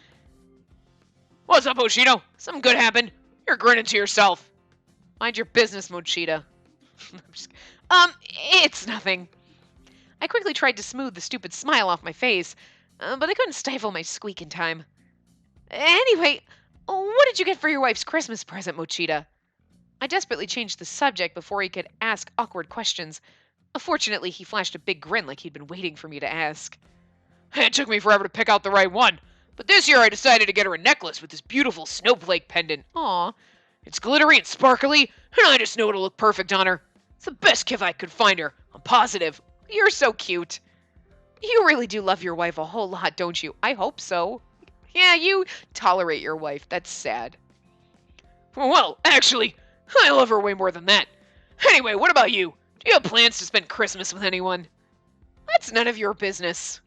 What's up, Mochito? Something good happened. You're grinning to yourself. Mind your business, Mochita. It's nothing. I quickly tried to smooth the stupid smile off my face, but I couldn't stifle my squeak in time. Anyway, what did you get for your wife's Christmas present, Mochita? I desperately changed the subject before he could ask awkward questions. Fortunately, he flashed a big grin like he'd been waiting for me to ask. It took me forever to pick out the right one, but this year I decided to get her a necklace with this beautiful snowflake pendant. Aw. It's glittery and sparkly, and I just know it'll look perfect on her. It's the best gift I could find her. I'm positive. You're so cute. You really do love your wife a whole lot, don't you? I hope so. Yeah, you tolerate your wife. That's sad. Well, actually, I love her way more than that. Anyway, what about you? Do you have plans to spend Christmas with anyone? That's none of your business.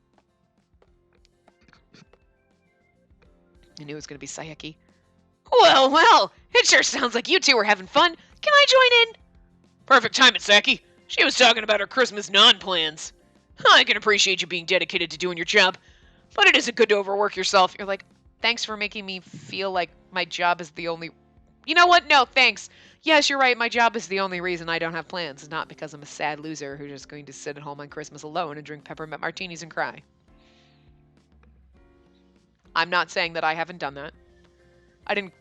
I knew it was going to be Sayeki. Well, it sure sounds like you two are having fun. Can I join in? Perfect timing, Sayeki. She was talking about her Christmas non-plans. I can appreciate you being dedicated to doing your job, but it isn't good to overwork yourself. You're like, thanks for making me feel like my job is the only... You know what? No, thanks. Yes, you're right. My job is the only reason I don't have plans. It's not because I'm a sad loser who's just going to sit at home on Christmas alone and drink peppermint martinis and cry. I'm not saying that I haven't done that. I don't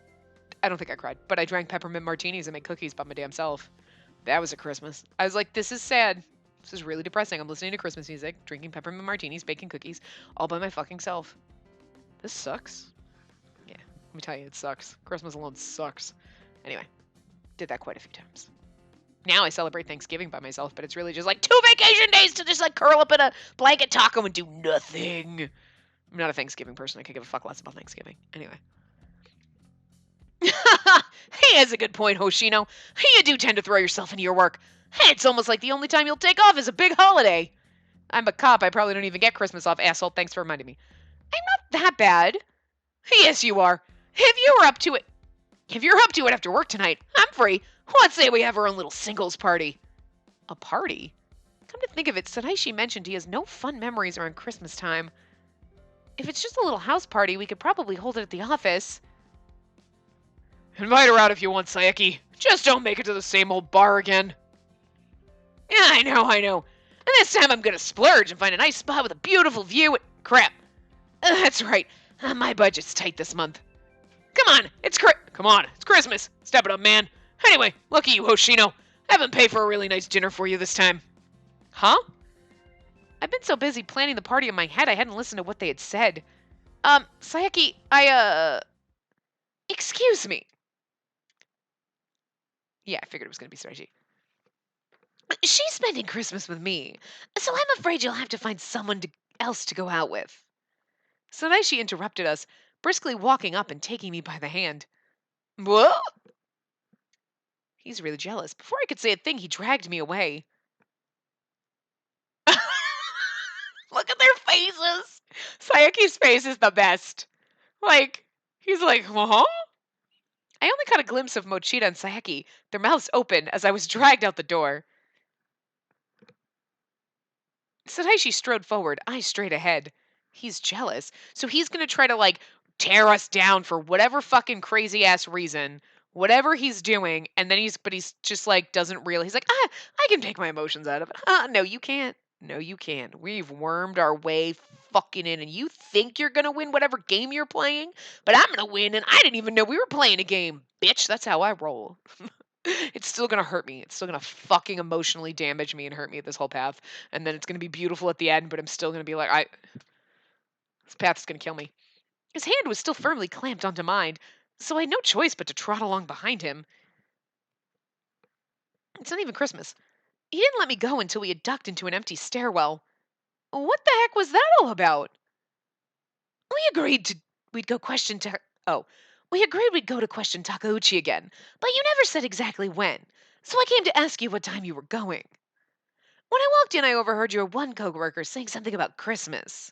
think I cried, but I drank peppermint martinis and made cookies by my damn self. That was a Christmas. I was like, this is sad. This is really depressing. I'm listening to Christmas music, drinking peppermint martinis, baking cookies, all by my fucking self. This sucks. Yeah, let me tell you, it sucks. Christmas alone sucks. Anyway, did that quite a few times. Now I celebrate Thanksgiving by myself, but it's really just like 2 vacation days to just like curl up in a blanket taco and do nothing. I'm not a Thanksgiving person. I could give a fuck less about Thanksgiving. Anyway. He has a good point, Hoshino. You do tend to throw yourself into your work. It's almost like the only time you'll take off is a big holiday. I'm a cop. I probably don't even get Christmas off, asshole. Thanks for reminding me. I'm not that bad. Yes, you are. If you're up to it after work tonight, I'm free. Let's say we have our own little singles party. A party? Come to think of it, Sadaishi mentioned he has no fun memories around Christmas time. If it's just a little house party, we could probably hold it at the office. Invite her out if you want, Sayeki. Just don't make it to the same old bar again. Yeah, I know. And this time I'm gonna splurge and find a nice spot with a beautiful view. Crap. That's right. My budget's tight this month. Come on, it's Christmas. Step it up, man. Anyway, lucky you, Hoshino. I haven't paid for a really nice dinner for you this time. Huh? I've been so busy planning the party in my head I hadn't listened to what they had said. Sayeki, excuse me. Yeah, I figured it was going to be Saraichi. She's spending Christmas with me, so I'm afraid you'll have to find else to go out with. Saraichi interrupted us, briskly walking up and taking me by the hand. What? He's really jealous. Before I could say a thing, he dragged me away. Look at their faces. Sayeki's face is the best. Like, he's like, huh? I only caught a glimpse of Mochita and Sayeki, their mouths open, as I was dragged out the door. Sadaishi strode forward, eyes straight ahead. He's jealous, so he's gonna try to, like, tear us down for whatever fucking crazy-ass reason, whatever he's doing, and then he's just like doesn't really. He's like, I can take my emotions out of it. No, you can't. No, you can't. We've wormed our way fucking in, and you think you're gonna win whatever game you're playing, but I'm gonna win, and I didn't even know we were playing a game, bitch. That's how I roll. It's still gonna hurt me. It's still gonna fucking emotionally damage me and hurt me this whole path, and then it's gonna be beautiful at the end, but I'm still gonna be like, this path is gonna kill me. His hand was still firmly clamped onto mine, so I had no choice but to trot along behind him. It's not even Christmas. He didn't let me go until we had ducked into an empty stairwell. What the heck was that all about? We agreed to we'd go question to oh, we agreed we'd go to question Takeuchi again, but you never said exactly when. So I came to ask you what time you were going. When I walked in, I overheard your one coworker saying something about Christmas.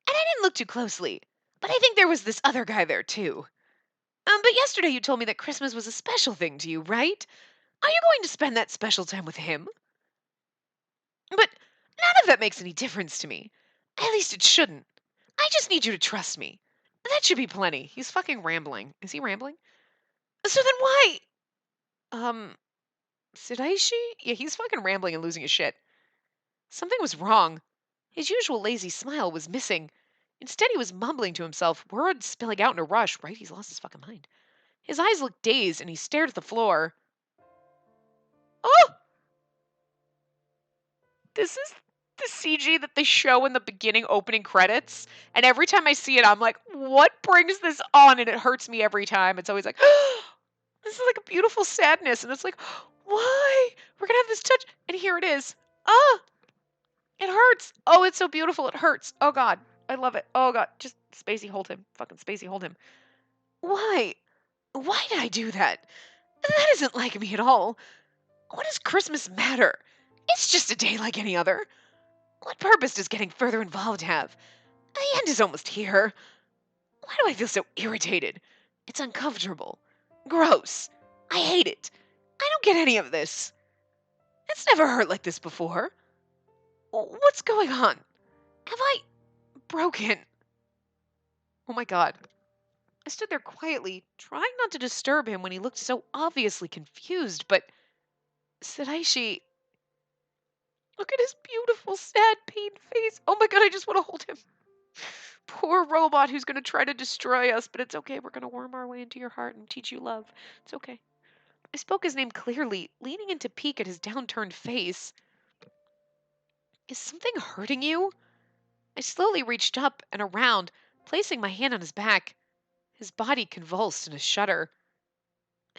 And I didn't look too closely, but I think there was this other guy there too. But yesterday you told me that Christmas was a special thing to you, right? Are you going to spend that special time with him? But none of that makes any difference to me. At least it shouldn't. I just need you to trust me. That should be plenty. He's fucking rambling. Is he rambling? So then why? Um, Sidaishi? Yeah, he's fucking rambling and losing his shit. Something was wrong. His usual lazy smile was missing. Instead, he was mumbling to himself, words spilling out in a rush. Right? He's lost his fucking mind. His eyes looked dazed and he stared at the floor. Oh! This is the CG that they show in the beginning opening credits. And every time I see it, I'm like, what brings this on? And it hurts me every time. It's always like, this is like a beautiful sadness. And it's like, why? We're going to have this touch. And here it is. Ah, it hurts. Oh, it's so beautiful. It hurts. Oh, God. I love it. Oh, God. Just Spacey, hold him. Fucking Spacey, hold him. Why? Why did I do that? That isn't like me at all. What does Christmas matter? It's just a day like any other. What purpose does getting further involved have? The end is almost here. Why do I feel so irritated? It's uncomfortable. Gross. I hate it. I don't get any of this. It's never hurt like this before. What's going on? Have I broken? Oh my god. I stood there quietly, trying not to disturb him when he looked so obviously confused, but Sadaishi, look at his beautiful, sad, pained face. Oh my god, I just want to hold him. Poor robot who's going to try to destroy us, but it's okay. We're going to worm our way into your heart and teach you love. It's okay. I spoke his name clearly, leaning in to peek at his downturned face. Is something hurting you? I slowly reached up and around, placing my hand on his back. His body convulsed in a shudder.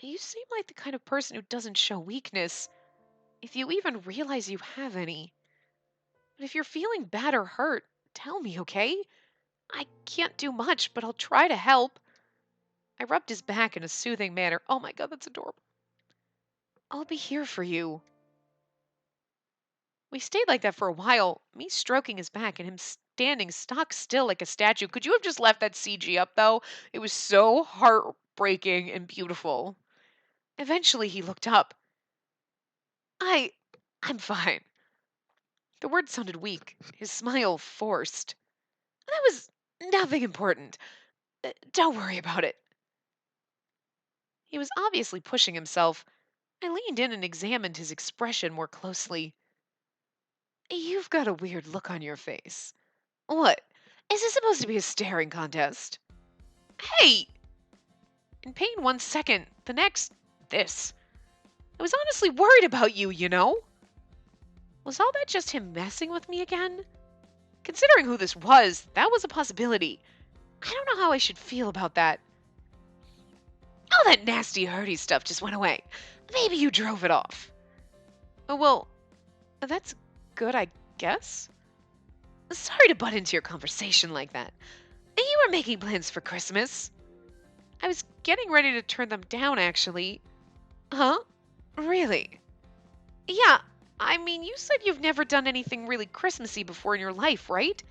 You seem like the kind of person who doesn't show weakness, if you even realize you have any. But if you're feeling bad or hurt, tell me, okay? I can't do much, but I'll try to help. I rubbed his back in a soothing manner. Oh my god, that's adorable. I'll be here for you. We stayed like that for a while, me stroking his back and him standing stock still like a statue. Could you have just left that CG up, though? It was so heartbreaking and beautiful. Eventually, he looked up. I. I'm fine. The word sounded weak, his smile forced. That was nothing important. Don't worry about it. He was obviously pushing himself. I leaned in and examined his expression more closely. You've got a weird look on your face. What? Is this supposed to be a staring contest? Hey! In pain 1 second, the next, this. I was honestly worried about you, you know? Was all that just him messing with me again? Considering who this was, that was a possibility. I don't know how I should feel about that. All that nasty, hurty stuff just went away. Maybe you drove it off. Oh, well, that's good, I guess. Sorry to butt into your conversation like that. You were making plans for Christmas. I was getting ready to turn them down, actually. Huh? Really? Yeah, I mean, you said you've never done anything really Christmassy before in your life, right?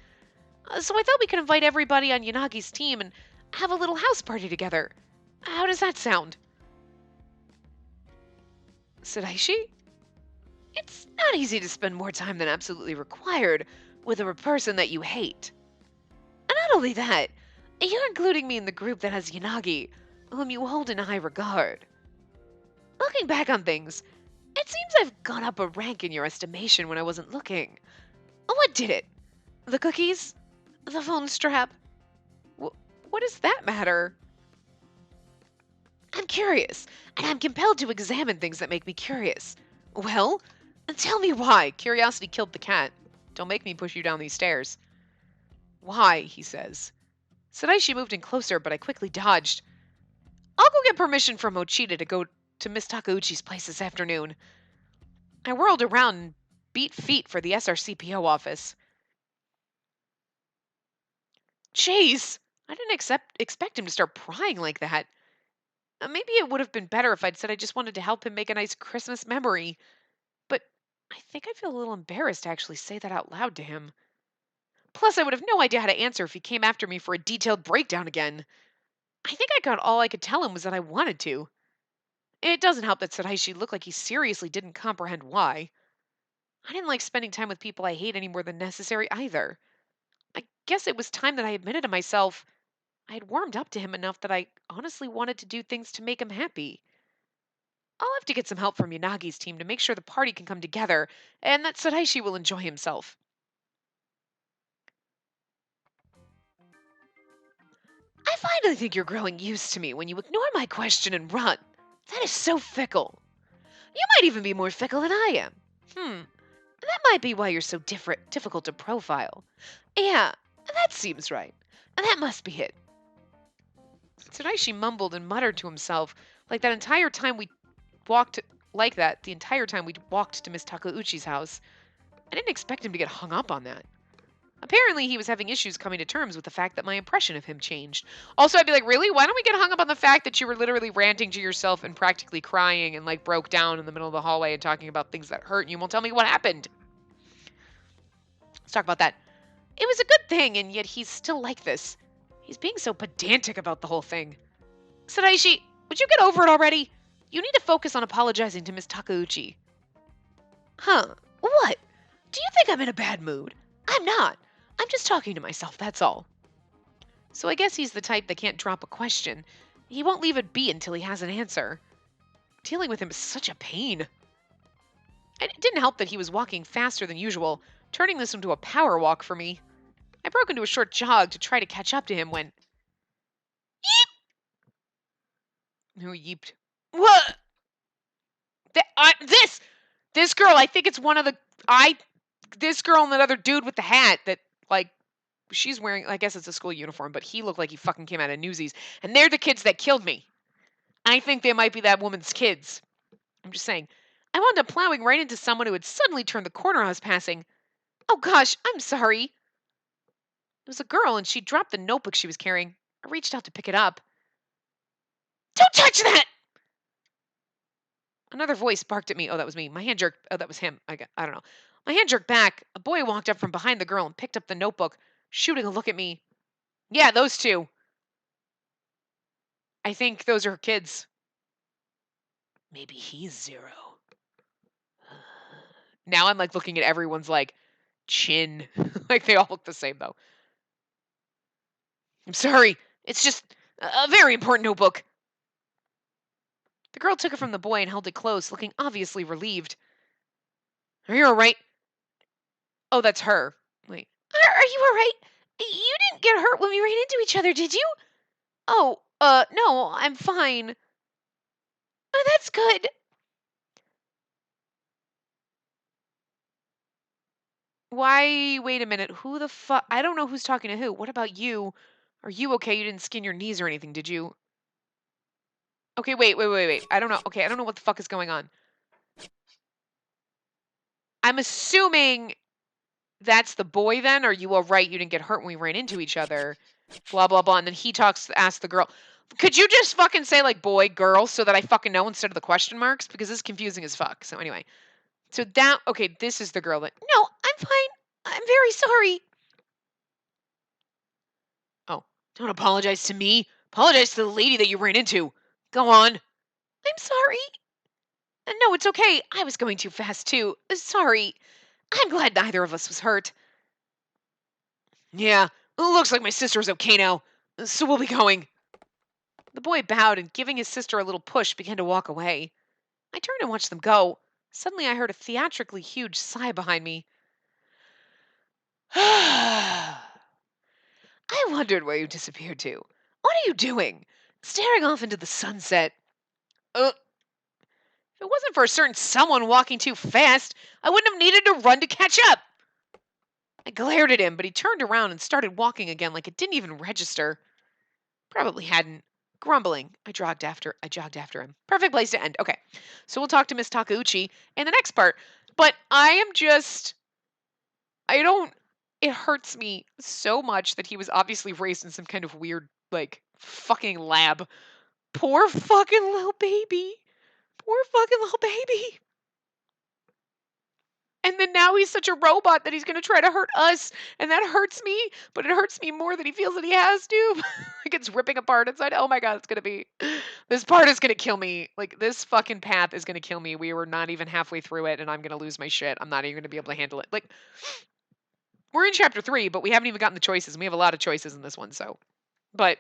So I thought we could invite everybody on Yanagi's team and have a little house party together. How does that sound? Sadaishi? It's not easy to spend more time than absolutely required with a person that you hate. And not only that, you're including me in the group that has Yanagi, whom you hold in high regard. Looking back on things, it seems I've gone up a rank in your estimation when I wasn't looking. What did it? The cookies? The phone strap? Wh- what does that matter? I'm curious, and I'm compelled to examine things that make me curious. Well, tell me why. Curiosity killed the cat. Don't make me push you down these stairs. Why? He says. Sadaishi moved in closer, but I quickly dodged. I'll go get permission from Mochita to go to Miss Takeuchi's place this afternoon. I whirled around and beat feet for the SRCPO office. Jeez, I didn't expect him to start prying like that. Maybe it would have been better if I'd said I just wanted to help him make a nice Christmas memory. But I think I feel a little embarrassed to actually say that out loud to him. Plus, I would have no idea how to answer if he came after me for a detailed breakdown again. I think I got all I could tell him was that I wanted to. It doesn't help that Sadaishi looked like he seriously didn't comprehend why. I didn't like spending time with people I hate any more than necessary either. I guess it was time that I admitted to myself I had warmed up to him enough that I honestly wanted to do things to make him happy. I'll have to get some help from Yanagi's team to make sure the party can come together and that Sadaishi will enjoy himself. I finally think you're growing used to me when you ignore my question and run. That is so fickle. You might even be more fickle than I am. That might be why you're so difficult to profile. Yeah, that seems right. And that must be it. Tsuraishi mumbled and muttered to himself, like that entire time we walked like that, the entire time we walked to Miss Takeuchi's house. I didn't expect him to get hung up on that. Apparently, he was having issues coming to terms with the fact that my impression of him changed. Also, I'd be like, really? Why don't we get hung up on the fact that you were literally ranting to yourself and practically crying and like broke down in the middle of the hallway and talking about things that hurt and you won't tell me what happened? Let's talk about that. It was a good thing, and yet he's still like this. He's being so pedantic about the whole thing. Sadaishi, would you get over it already? You need to focus on apologizing to Miss Takeuchi. Huh? What? Do you think I'm in a bad mood? I'm not. I'm just talking to myself, that's all. So I guess he's the type that can't drop a question. He won't leave it be until he has an answer. Dealing with him is such a pain. And it didn't help that he was walking faster than usual, turning this into a power walk for me. I broke into a short jog to try to catch up to him when... Who yeeped? What? This girl, I think it's one of the... This girl and that other dude with the hat that, like, she's wearing, I guess it's a school uniform, but he looked like he fucking came out of Newsies. And they're the kids that killed me. I think they might be that woman's kids. I'm just saying. I wound up plowing right into someone who had suddenly turned the corner I was passing. Oh gosh, I'm sorry. It was a girl and she dropped the notebook she was carrying. I reached out to pick it up. Don't touch that! Another voice barked at me. Oh, that was me. My hand jerked. Oh, that was him. I don't know. My hand jerked back. A boy walked up from behind the girl and picked up the notebook, shooting a look at me. Yeah, those two. I think those are her kids. Maybe he's Zero. Now I'm like looking at everyone's like chin. Like they all look the same though. I'm sorry. It's just a very important notebook. The girl took it from the boy and held it close, looking obviously relieved. Are you alright? Oh, that's her. Wait. Are you alright? You didn't get hurt when we ran into each other, did you? Oh, no, I'm fine. Oh, that's good. Why? Wait a minute. Who the fuck? I don't know who's talking to who. What about you? Are you okay? You didn't skin your knees or anything, did you? Okay, wait. I don't know. Okay, I don't know what the fuck is going on. I'm assuming that's the boy then. Are you all right? You didn't get hurt when we ran into each other. Blah, blah, blah. And then he asks the girl, could you just fucking say like boy, girl, so that I fucking know instead of the question marks? Because this is confusing as fuck. So anyway. So okay, this is the girl that, no, I'm fine. I'm very sorry. Oh, don't apologize to me. Apologize to the lady that you ran into. Go on. I'm sorry. No, it's okay. I was going too fast too. Sorry. I'm glad neither of us was hurt. Yeah, it looks like my sister's okay now. So we'll be going. The boy bowed and, giving his sister a little push, began to walk away. I turned and watched them go. Suddenly, I heard a theatrically huge sigh behind me. I wondered where you disappeared to. What are you doing? Staring off into the sunset. If it wasn't for a certain someone walking too fast, I wouldn't have needed to run to catch up. I glared at him, but he turned around and started walking again like it didn't even register. Probably hadn't. Grumbling, I jogged after him. Perfect place to end. Okay. So we'll talk to Miss Takeuchi in the next part. But I don't it hurts me so much that he was obviously raised in some kind of weird, like, fucking lab. Poor fucking little baby. Poor fucking little baby. And then now he's such a robot that he's gonna try to hurt us, and that hurts me, but it hurts me more that he feels that he has to. Like it's ripping apart inside. Oh my god, it's gonna be this part is gonna kill me. Like this fucking path is gonna kill me. We were not even halfway through it, and I'm gonna lose my shit. I'm not even gonna be able to handle it. Like we're in chapter 3, but we haven't even gotten the choices. And we have a lot of choices in this one, so but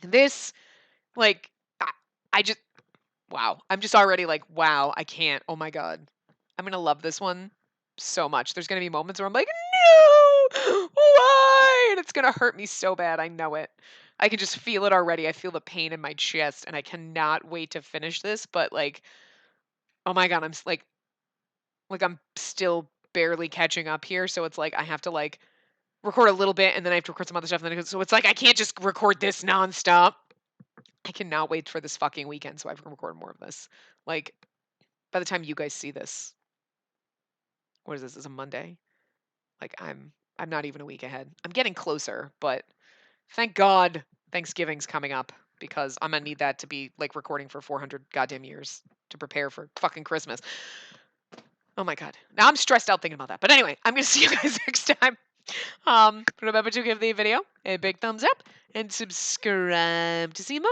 this, like, I just wow. I'm just already like, wow, I can't. Oh my god. I'm gonna love this one so much. There's gonna be moments where I'm like, no, why? And it's gonna hurt me so bad. I know it. I can just feel it already. I feel the pain in my chest, and I cannot wait to finish this. But like, oh my god, like I'm still barely catching up here. So it's like I have to like record a little bit, and then I have to record some other stuff. And then so it's like I can't just record this nonstop. I cannot wait for this fucking weekend so I can record more of this. Like by the time you guys see this, what is this? Is a Monday? Like I'm not even a week ahead. I'm getting closer, but thank God Thanksgiving's coming up because I'm gonna need that to be like recording for 400 goddamn years to prepare for fucking Christmas. Oh my god. Now I'm stressed out thinking about that. But anyway, I'm gonna see you guys next time. Remember to give the video a big thumbs up and subscribe to see more.